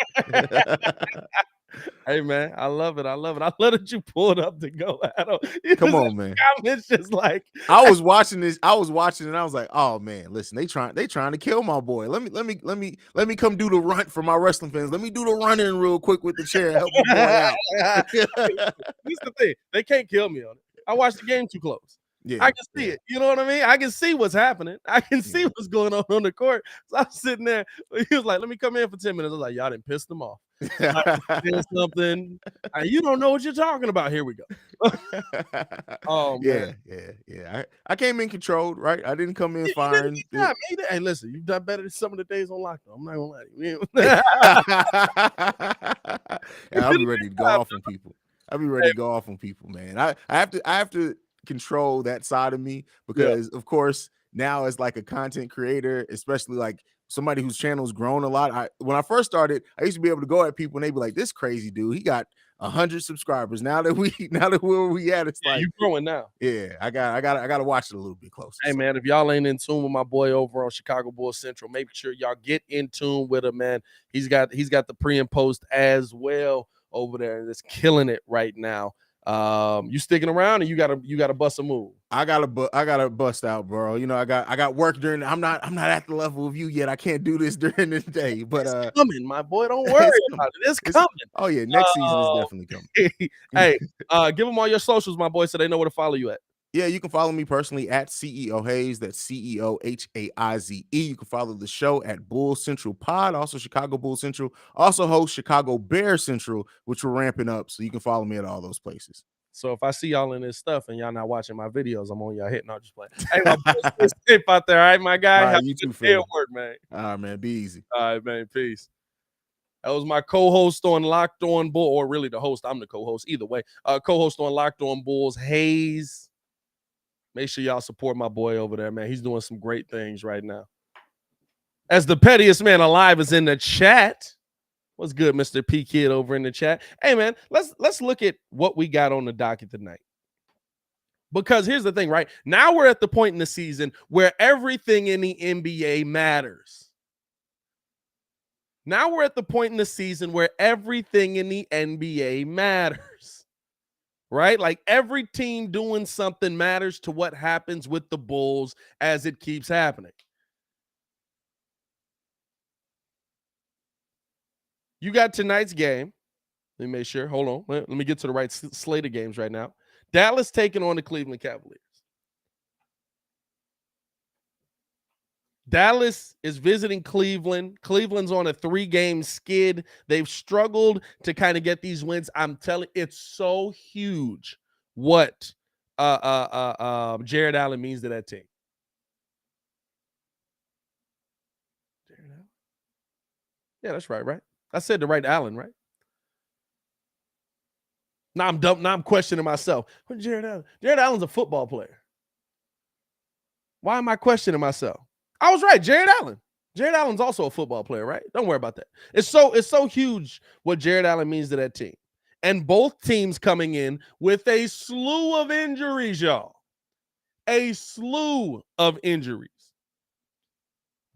Hey, man, I love it. I love that you pulled up to go at him. Come on, man. It's just like I was watching this. I was watching and I was like, oh man, listen, they trying to kill my boy. Let me come do the run for my wrestling fans. Let me do the run in real quick with the chair. Help my boy out. This is the thing. They can't kill me on it. I watched the game too close. Yeah, I can see it. You know what I mean? I can see what's happening. I can see what's going on the court. So I was sitting there. He was like, let me come in for 10 minutes. I was like, y'all didn't piss them off. Something. You don't know what you're talking about. Here we go. Oh, man. Yeah. I came in controlled, right? I didn't come in firing. Hey, listen, you've done better than some of the days on lockdown. I'm not gonna lie to you. I'll be ready to go off on people. Man. I have to control that side of me because, of course, now as like a content creator, especially like somebody whose channel's grown a lot. When I first started, I used to be able to go at people and they'd be like, "This crazy dude, he got 100 subscribers." Now that where we at, it's like you growing now. yeah, I gotta watch it a little bit closer. Hey man, if y'all ain't in tune with my boy over on Chicago Bulls Central, make sure y'all get in tune with him, man. He's got the pre and post as well over there, and it's killing it right now. You sticking around, and you gotta bust a move. I gotta bust out, bro. You know, I got work during. I'm not at the level of you yet. I can't do this during the day, but it's coming, my boy. Don't worry about it. It's coming. Oh yeah, next season is definitely coming. Hey, give them all your socials, my boy, so they know where to follow you at. Yeah, you can follow me personally at CEO Hayes. That's CEOHAIZE. You can follow the show at Bull Central Pod, also Chicago Bull Central. Also host Chicago Bear Central, which we're ramping up. So you can follow me at all those places. So if I see y'all in this stuff and y'all not watching my videos, I'm on y'all hitting. I'm just playing. Hey, my boy, stay safe out there, all right, my guy. All right, have you a too, good day Phil. at work, man. All right, man. Be easy. All right, man. Peace. That was my co-host on Locked On Bull, or really the host. I'm the co-host. Either way, co-host on Locked On Bulls, Hayes. Make sure y'all support my boy over there, man. He's doing some great things right now. As the pettiest man alive is in the chat. What's good, Mr. P Kid over in the chat? Hey, man, let's look at what we got on the docket tonight. Because here's the thing, right? Now we're at the point in the season where everything in the NBA matters. Now we're at the point in the season where everything in the NBA matters. Right? Like every team doing something matters to what happens with the Bulls as it keeps happening. You got tonight's game. Let me make sure. Hold on. Let me get to the right slate of games right now. Dallas taking on the Cleveland Cavaliers. Dallas is visiting Cleveland. Cleveland's on a 3-game skid. They've struggled to kind of get these wins. I'm telling you, it's so huge what Jared Allen means to that team. Jared Allen? Yeah, that's right? I said the right Allen, right? Now I'm dumb. Now I'm questioning myself. Who's Jared Allen? Jared Allen's a football player. Why am I questioning myself? I was right. Jared Allen. Jared Allen's also a football player, right? Don't worry about that. It's so huge what Jared Allen means to that team. And both teams coming in with a slew of injuries, y'all. A slew of injuries.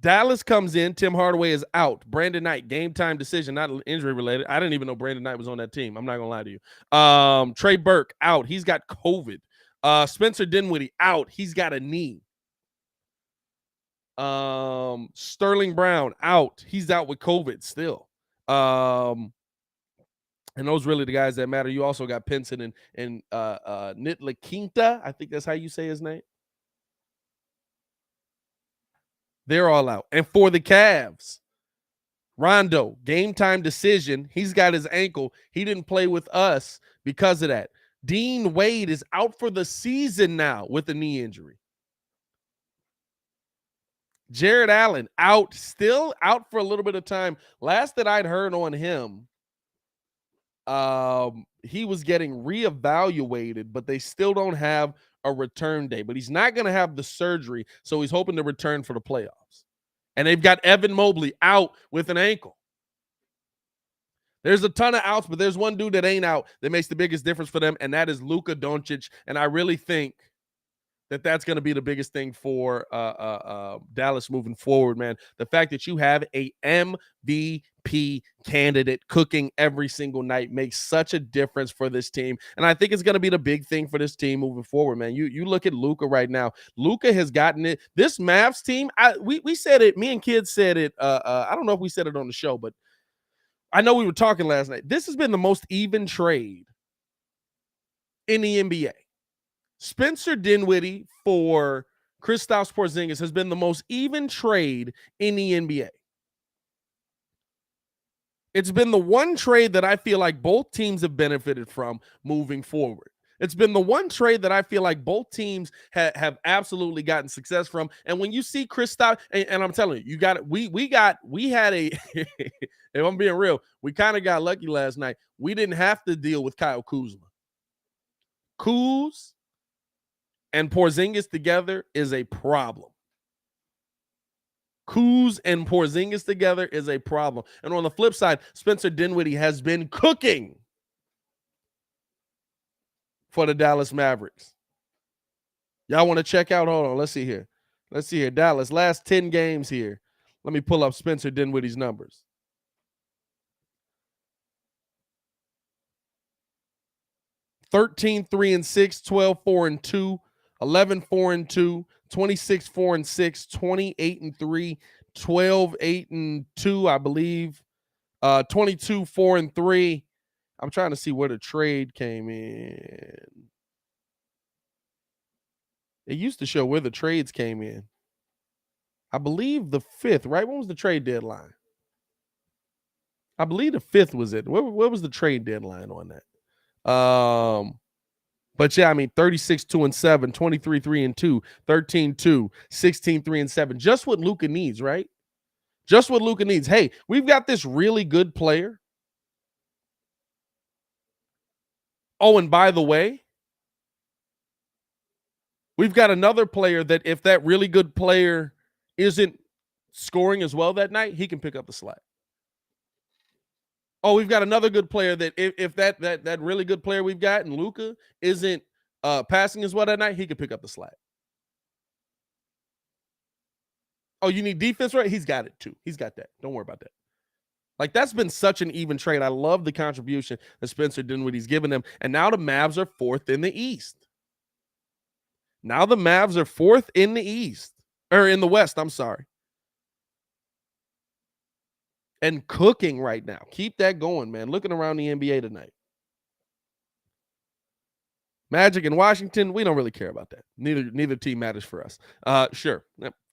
Dallas comes in. Tim Hardaway is out. Brandon Knight, game time decision, not injury related. I didn't even know Brandon Knight was on that team. I'm not going to lie to you. Trey Burke out. He's got COVID. Spencer Dinwiddie out. He's got a knee. Sterling Brown out. He's out with COVID still. And those really the guys that matter. You also got Pinson and Nitlakinta. I think that's how you say his name. They're all out. And for the Cavs, Rondo, game time decision. He's got his ankle. He didn't play with us because of that. Dean Wade is out for the season now with a knee injury. Jared Allen still out for a little bit of time. Last that I'd heard on him, he was getting reevaluated, but they still don't have a return date. But he's not going to have the surgery, so he's hoping to return for the playoffs. And they've got Evan Mobley out with an ankle. There's a ton of outs, but there's one dude that ain't out that makes the biggest difference for them, and that is Luka Doncic. And I really think that's going to be the biggest thing for Dallas moving forward, man. The fact that you have a MVP candidate cooking every single night makes such a difference for this team. And I think it's going to be the big thing for this team moving forward, man. You look at Luka right now. Luka has gotten it. This Mavs team, we said it, me and Kids said it. I don't know if we said it on the show, but I know we were talking last night. This has been the most even trade in the NBA. Spencer Dinwiddie for Kristaps Porzingis has been the most even trade in the NBA. It's been the one trade that I feel like both teams have benefited from moving forward. It's been the one trade that I feel like both teams have absolutely gotten success from. And when you see Kristaps, and I'm telling you, we had a, if I'm being real, we kind of got lucky last night. We didn't have to deal with Kyle Kuzma. Kuz and Porzingis together is a problem. Kuz and Porzingis together is a problem. And on the flip side, Spencer Dinwiddie has been cooking for the Dallas Mavericks. Y'all want to check out? Hold on. Let's see here. Dallas, last 10 games here. Let me pull up Spencer Dinwiddie's numbers. 13, 3-6, 12, 4-2, 11, 4-2, 26, 4-6, 28, 3, 12, 8-2, I believe. 22, 4-3. I'm trying to see where the trade came in. It used to show where the trades came in. I believe the 5th, right? When was the trade deadline? I believe the 5th was it. Where was the trade deadline on that? But yeah, I mean 36, 2-7, 23, 3-2, 13, 2, 16, 3-7. Just what Luka needs, right? Just what Luka needs. Hey, we've got this really good player. Oh, and by the way, we've got another player that if that really good player isn't scoring as well that night, he can pick up the slack. Oh, we've got another good player that if that really good player we've got and Luka isn't passing as well that night, he can pick up the slack. Oh, you need defense, right? He's got it too. He's got that. Don't worry about that. Like, that's been such an even trade. I love the contribution that Spencer Dinwiddie's given them. And now the Mavs are 4th in the East. Now the Mavs are 4th in the East. Or in the West, I'm sorry. And cooking right now. Keep that going, man. Looking around the NBA tonight. Magic and Washington, we don't really care about that. Neither team matters for us. Sure.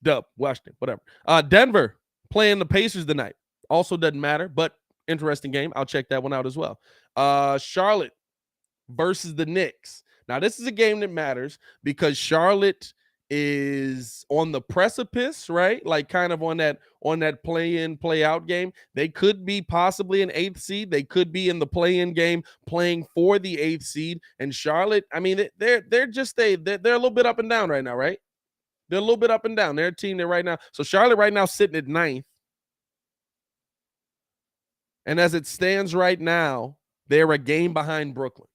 Dub, Washington, whatever. Denver playing the Pacers tonight. Also doesn't matter, but interesting game. I'll check that one out as well. Charlotte versus the Knicks. Now, this is a game that matters because Charlotte is on the precipice, right? Like kind of on that play-in, play-out game. They could be possibly an 8th seed. They could be in the play-in game playing for the 8th seed. And Charlotte, I mean, they're a little bit up and down right now, right? They're a little bit up and down. They're a team there right now. So Charlotte right now sitting at 9th. And as it stands right now, they're a game behind Brooklyn.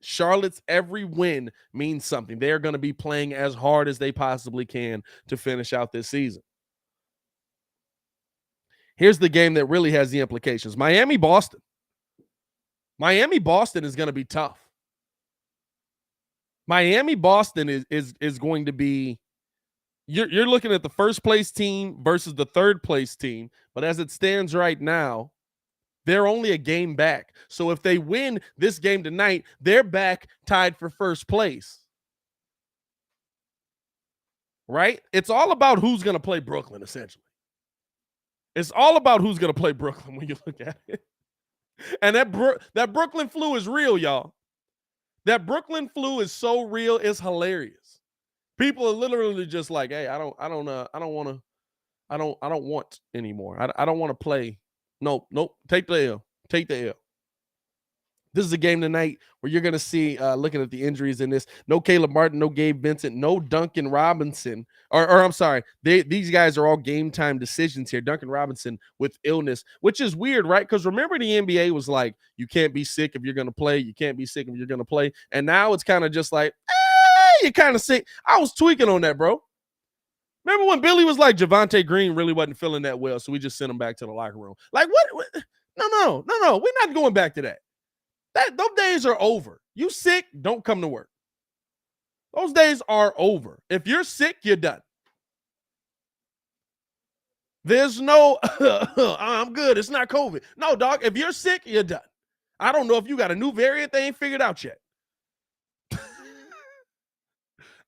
Charlotte's every win means something. They are going to be playing as hard as they possibly can to finish out this season. Here's the game that really has the implications. Miami-Boston. Miami-Boston is going to be tough. Miami-Boston is going to be you're looking at the first place team versus the third place team, but as it stands right now, they're only a game back. So if they win this game tonight, they're back tied for first place. Right? It's all about who's going to play Brooklyn, essentially. It's all about who's going to play Brooklyn when you look at it. And that Brooklyn flu is real, y'all. That Brooklyn flu is so real, it's hilarious. People are literally just like, hey, I don't want anymore. I don't want to play. Nope. Take the L. Take the L. This is a game tonight where you're going to see, looking at the injuries in this, no Caleb Martin, no Gabe Vincent, no Duncan Robinson. Or I'm sorry, these guys are all game time decisions here. Duncan Robinson with illness, which is weird, right? Because remember the NBA was like, you can't be sick if you're going to play. You can't be sick if you're going to play. And now it's kind of just like, you're kind of sick. I was tweaking on that, bro. Remember when Billy was like, Javonte Green really wasn't feeling that well, so we just sent him back to the locker room. Like, what? No. We're not going back to that. Those days are over. You sick, don't come to work. Those days are over. If you're sick, you're done. There's no, I'm good. It's not COVID. No, dog. If you're sick, you're done. I don't know if you got a new variant they ain't figured out yet.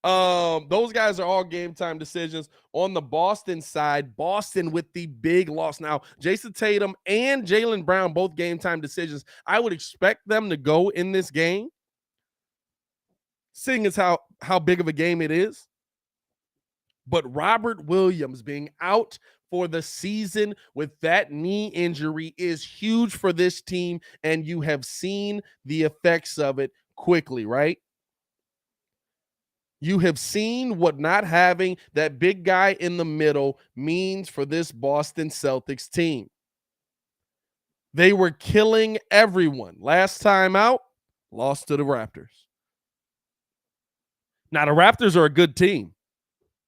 Those guys are all game time decisions. On the Boston side, Boston with the big loss. Now, Jason Tatum and Jaylen Brown, both game time decisions. I would expect them to go in this game, seeing as how big of a game it is. But Robert Williams being out for the season with that knee injury is huge for this team, and you have seen the effects of it quickly, right? You have seen what not having that big guy in the middle means for this Boston Celtics team. They were killing everyone. Last time out, lost to the Raptors. Now, the Raptors are a good team.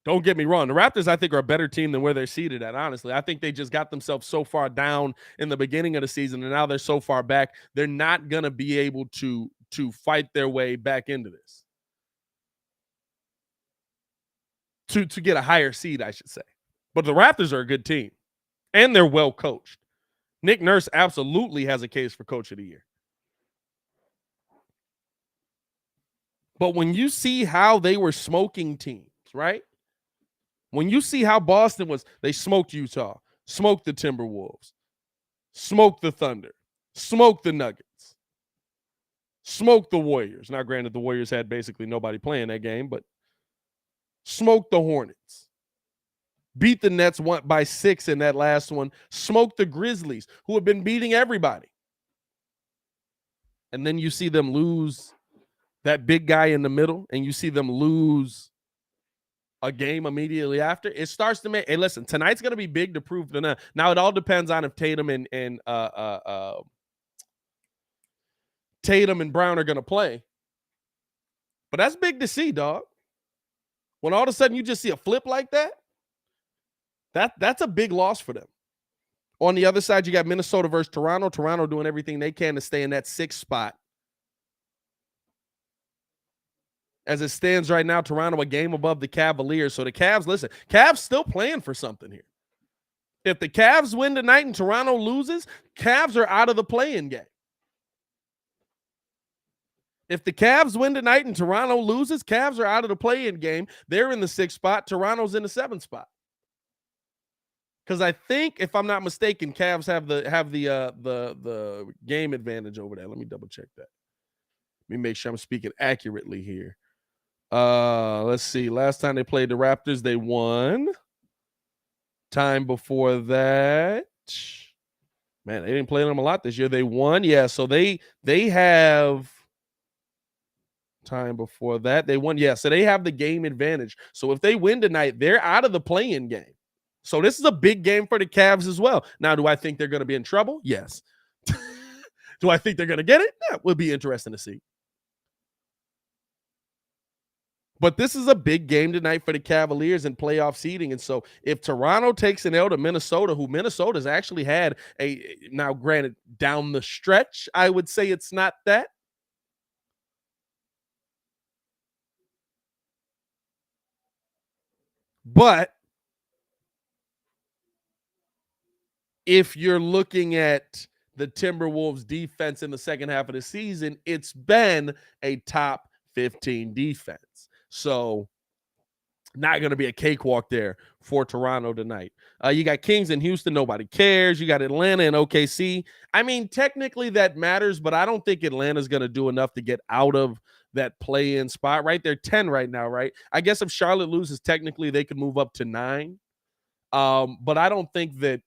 Don't get me wrong. The Raptors, I think, are a better team than where they're seated at, honestly. I think they just got themselves so far down in the beginning of the season, and now they're so far back, they're not going to be able to fight their way back into this. To get a higher seed, I should say. But the Raptors are a good team, and they're well coached. Nick Nurse absolutely has a case for Coach of the Year. But when you see how they were smoking teams, right? When you see how Boston was, they smoked Utah, smoked the Timberwolves, smoked the Thunder, smoked the Nuggets, smoked the Warriors. Now, granted, the Warriors had basically nobody playing that game, but smoked the Hornets. Beat the Nets by 6 in that last one. Smoked the Grizzlies, who have been beating everybody. And then you see them lose that big guy in the middle, and you see them lose a game immediately after. It starts to make, hey, listen, tonight's going to be big to prove to them. Now, it all depends on if Tatum and Brown are going to play. But that's big to see, dog. When all of a sudden you just see a flip like that, that's a big loss for them. On the other side, you got Minnesota versus Toronto. Toronto doing everything they can to stay in that 6th spot. As it stands right now, Toronto a game above the Cavaliers. So the Cavs, listen, Cavs still playing for something here. If the Cavs win tonight and Toronto loses, Cavs are out of the play-in game. If the Cavs win tonight and Toronto loses, Cavs are out of the play-in game. They're in the 6th spot. Toronto's in the 7th spot. Because I think, if I'm not mistaken, Cavs have the game advantage over there. Let me double check that. Let me make sure I'm speaking accurately here. Let's see. Last time they played the Raptors, they won. Time before that, man, they didn't play them a lot this year. They won. Yeah, so they have time before that. They won. Yeah, so they have the game advantage. So if they win tonight, they're out of the play-in game. So this is a big game for the Cavs as well. Now, do I think they're going to be in trouble? Yes. Do I think they're going to get it? That would be interesting to see. But this is a big game tonight for the Cavaliers in playoff seeding. And so if Toronto takes an L to Minnesota, who Minnesota's actually had now granted, down the stretch, I would say it's not that. But if you're looking at the Timberwolves defense in the second half of the season, it's been a top 15 defense. So not going to be a cakewalk there for Toronto tonight. You got Kings and Houston. Nobody cares. You got Atlanta and OKC. I mean, technically that matters, but I don't think Atlanta's going to do enough to get out of that play-in spot, right? They're 10 right now, right? I guess if Charlotte loses, technically they could move up to 9. But I don't think that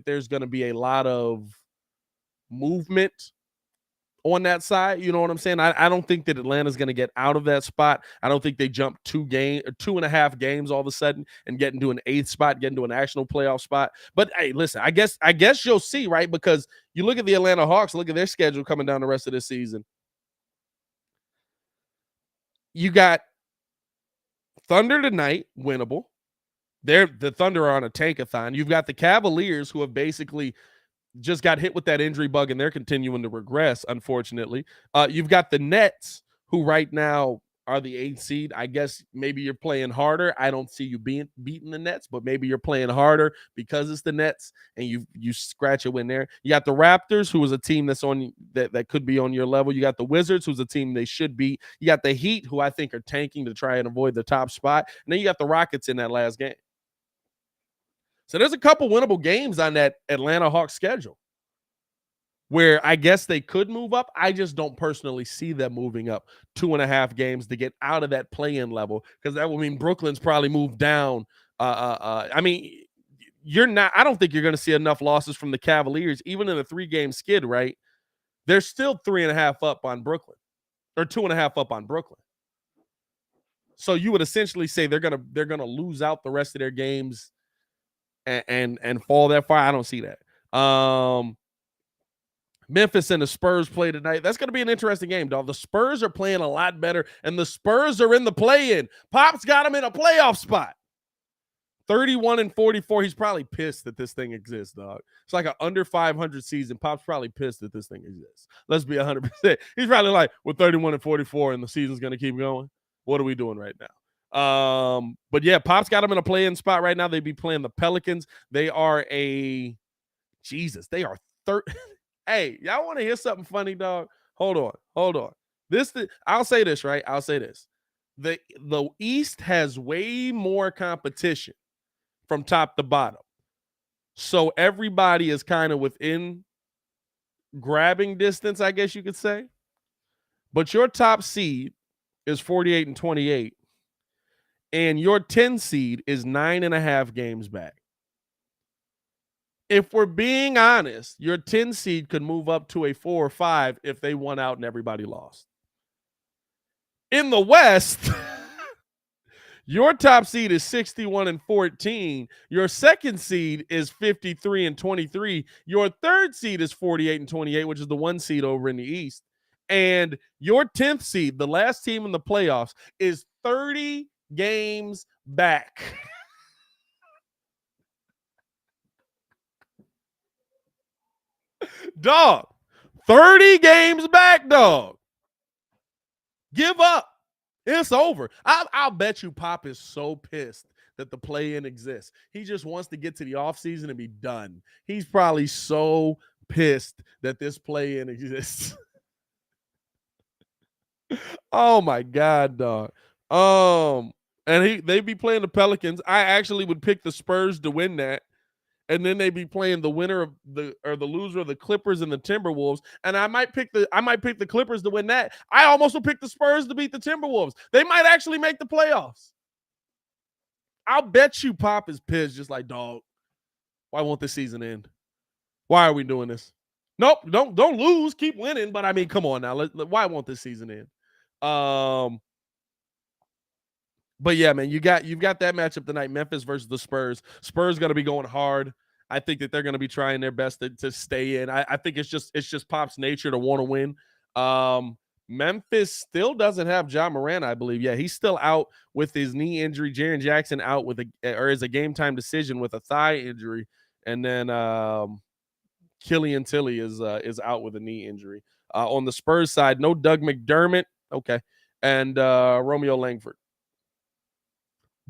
there's going to be a lot of movement on that side. You know what I'm saying? I don't think that Atlanta's going to get out of that spot. I don't think they jump 2.5 games all of a sudden and get into an 8th spot, get into an actual playoff spot. But hey, listen, I guess you'll see, right? Because you look at the Atlanta Hawks, look at their schedule coming down the rest of this season. You got Thunder tonight, winnable. The Thunder are on a tankathon. You've got the Cavaliers, who have basically just got hit with that injury bug, and they're continuing to regress, unfortunately. You've got the Nets, who right now are the 8th seed. I guess maybe you're playing harder. I don't see you beating the Nets, but maybe you're playing harder because it's the Nets, and you scratch a win there. You got the Raptors, who is a team that's on that could be on your level. You got the Wizards, who's a team they should beat. You got the Heat, who I think are tanking to try and avoid the top spot. And then you got the Rockets in that last game. So there's a couple winnable games on that Atlanta Hawks schedule where I guess they could move up. I just don't personally see them moving up 2.5 games to get out of that play-in level, because that would mean Brooklyn's probably moved down. I mean, I don't think you're going to see enough losses from the Cavaliers, even in a 3-game skid, right? They're still 3.5 up on Brooklyn, or 2.5 up on Brooklyn. So you would essentially say they're gonna lose out the rest of their games and fall that far. I don't see that. Memphis and the Spurs play tonight. That's going to be an interesting game, dog. The Spurs are playing a lot better, and the Spurs are in the play-in. Pop's got them in a playoff spot. 31-44. He's probably pissed that this thing exists, dog. It's like an under 500 season. Pop's probably pissed that this thing exists. Let's be 100%. He's probably like, we're 31-44, and the season's going to keep going. What are we doing right now? But yeah, Pop's got them in a play-in spot right now. They'd be playing the Pelicans. They are They are third. Hey, y'all want to hear something funny, dog? Hold on. I'll say this, right? I'll say this. The East has way more competition from top to bottom. So everybody is kind of within grabbing distance, I guess you could say. But your top seed is 48-28, and your 10 seed is 9.5 games back. If we're being honest, your 10 seed could move up to a 4 or 5 if they won out and everybody lost. In the West, your top seed is 61-14. Your second seed is 53-23. Your third seed is 48-28, which is the 1 seed over in the East. And your 10th seed, the last team in the playoffs, is 30 games back. Dog, 30 games back, dog. Give up. It's over. I'll bet you Pop is so pissed that the play-in exists. He just wants to get to the offseason and be done. He's probably so pissed that this play-in exists. Oh, my God, dog. And they'd be playing the Pelicans. I actually would pick the Spurs to win that. And then they'd be playing the winner of the loser of the Clippers and the Timberwolves. And I might pick the Clippers to win that. I almost would pick the Spurs to beat the Timberwolves. They might actually make the playoffs. I'll bet you Pop is pissed, just like, dog, why won't this season end? Why are we doing this? Nope, don't lose, keep winning. But I mean, come on now. Why won't this season end? But yeah, man, you've got that matchup tonight, Memphis versus the Spurs. Spurs going to be going hard. I think that they're going to be trying their best to stay in. I think it's just Pop's nature to want to win. Memphis still doesn't have Ja Morant, I believe. Yeah, he's still out with his knee injury. Jaren Jackson out with is a game time decision with a thigh injury, and then Killian Tilly is out with a knee injury. On the Spurs side, no Doug McDermott, okay, and Romeo Langford.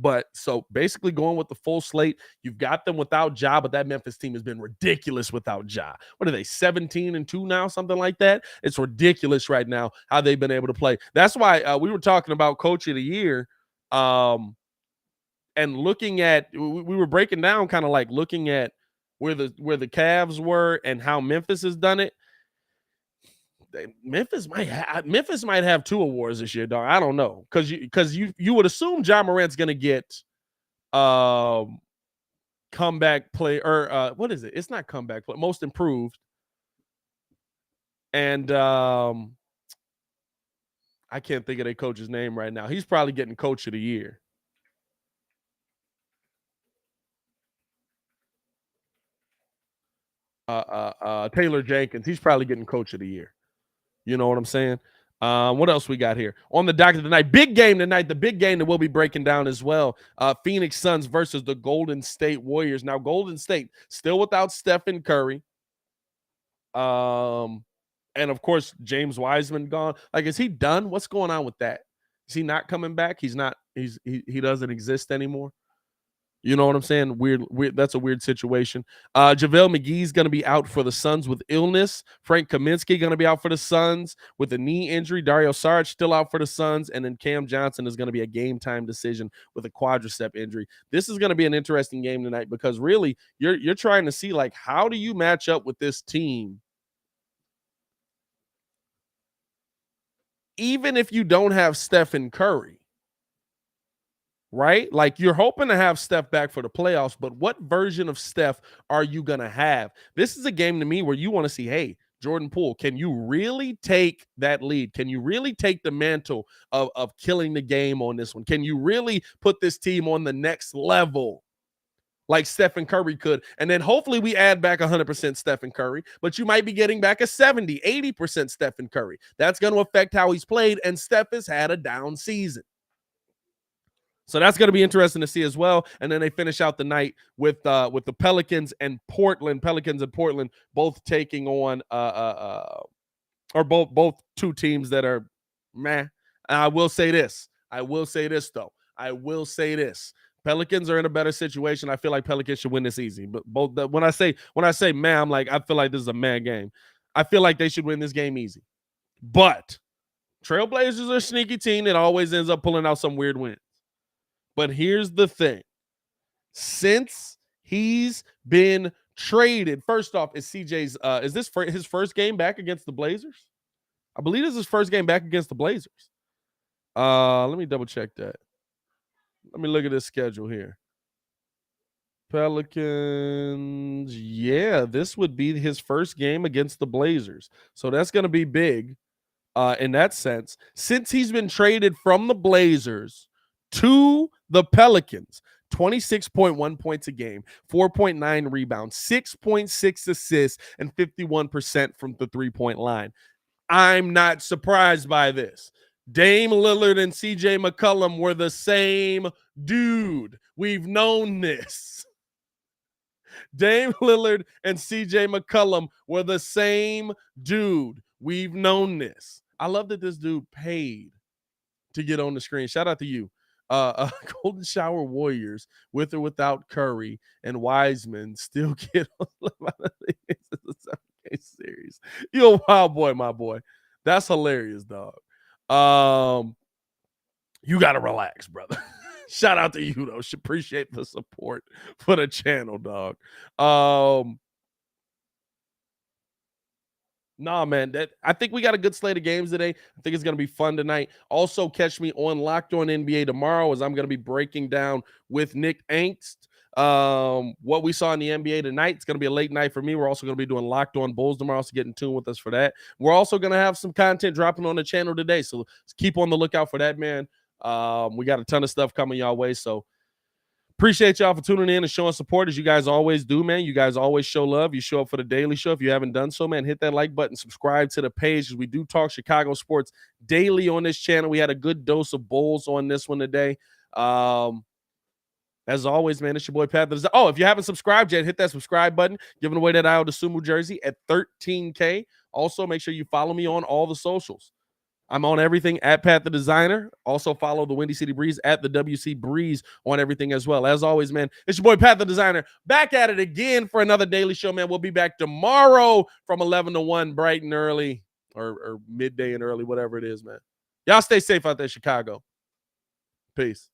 But so basically going with the full slate, you've got them without Ja, but that Memphis team has been ridiculous without Ja. What are they, 17-2 now, something like that? It's ridiculous right now how they've been able to play. That's why we were talking about Coach of the Year and looking at, we were breaking down kind of like looking at where the Cavs were and how Memphis has done it. Memphis might have 2 awards this year, dog. I don't know, because you would assume Ja Morant's gonna get comeback play or what is it? It's not comeback play, most improved, and I can't think of their coach's name right now. He's probably getting Coach of the Year. Taylor Jenkins. He's probably getting Coach of the Year. You know what I'm saying? What else we got here? On the docket tonight, big game tonight, the big game that we'll be breaking down as well. Phoenix Suns versus the Golden State Warriors. Now, Golden State still without Stephen Curry. And, of course, James Wiseman gone. Like, is he done? What's going on with that? Is he not coming back? He doesn't exist anymore. You know what I'm saying? Weird. That's a weird situation. JaVale McGee's going to be out for the Suns with illness. Frank Kaminsky going to be out for the Suns with a knee injury. Dario Saric still out for the Suns. And then Cam Johnson is going to be a game time decision with a quadricep injury. This is going to be an interesting game tonight because really you're trying to see, like, how do you match up with this team? Even if you don't have Stephen Curry. Right? Like, you're hoping to have Steph back for the playoffs, but what version of Steph are you going to have? This is a game to me where you want to see, hey, Jordan Poole, can you really take that lead? Can you really take the mantle of killing the game on this one? Can you really put this team on the next level like Stephen Curry could? And then hopefully we add back 100% Stephen Curry, but you might be getting back a 70, 80% Stephen Curry. That's going to affect how he's played, and Steph has had a down season. So that's going to be interesting to see as well. And then they finish out the night with the Pelicans and Portland. Pelicans and Portland both taking on or both two teams that are meh. And I will say this though. Pelicans are in a better situation. I feel like Pelicans should win this easy. But when I say man, I'm like, I feel like this is a man game. I feel like they should win this game easy. But Trailblazers are a sneaky team that always ends up pulling out some weird wins. But here's the thing. Since he's been traded, first off, is CJ's is this his first game back against the Blazers? I believe this is his first game back against the Blazers. Let me double check that. Let me look at this schedule here. Pelicans. Yeah, this would be his first game against the Blazers. So that's going to be big in that sense. Since he's been traded from the Blazers to the Pelicans, 26.1 points a game, 4.9 rebounds, 6.6 assists, and 51% from the three-point line. I'm not surprised by this. Dame Lillard and CJ McCollum were the same dude. We've known this. Dame Lillard and CJ McCollum were the same dude. We've known this. I love that this dude paid to get on the screen. Shout out to you. Golden Shower Warriors, with or without Curry and Wiseman, still get on the 7K series. You're a wild boy, my boy. That's hilarious, dog. You gotta relax, brother. Shout out to you though. Should appreciate the support for the channel, dog. Nah, man. I think we got a good slate of games today. I think it's going to be fun tonight. Also, catch me on Locked On NBA tomorrow as I'm going to be breaking down with Nick Angst what we saw in the NBA tonight. It's going to be a late night for me. We're also going to be doing Locked On Bulls tomorrow, so get in tune with us for that. We're also going to have some content dropping on the channel today, so keep on the lookout for that, man. We got a ton of stuff coming y'all way, so appreciate y'all for tuning in and showing support as you guys always do, man. You guys always show love. You show up for the daily show. If you haven't done so, man, hit that like button, subscribe to the page as we do talk Chicago sports daily on this channel. We had a good dose of Bulls on this one today. As always, man, it's your boy Pat. Oh, if you haven't subscribed yet, hit that subscribe button. Giving away that Ayo Dosunmu jersey at 13K. Also, make sure you follow me on all the socials. I'm on everything at Pat the Designer. Also follow the Windy City Breeze at the WC Breeze on everything as well. As always, man, it's your boy Pat the Designer back at it again for another daily show, man. We'll be back tomorrow from 11 to 1, bright and early, or midday and early, whatever it is, man. Y'all stay safe out there, Chicago. Peace.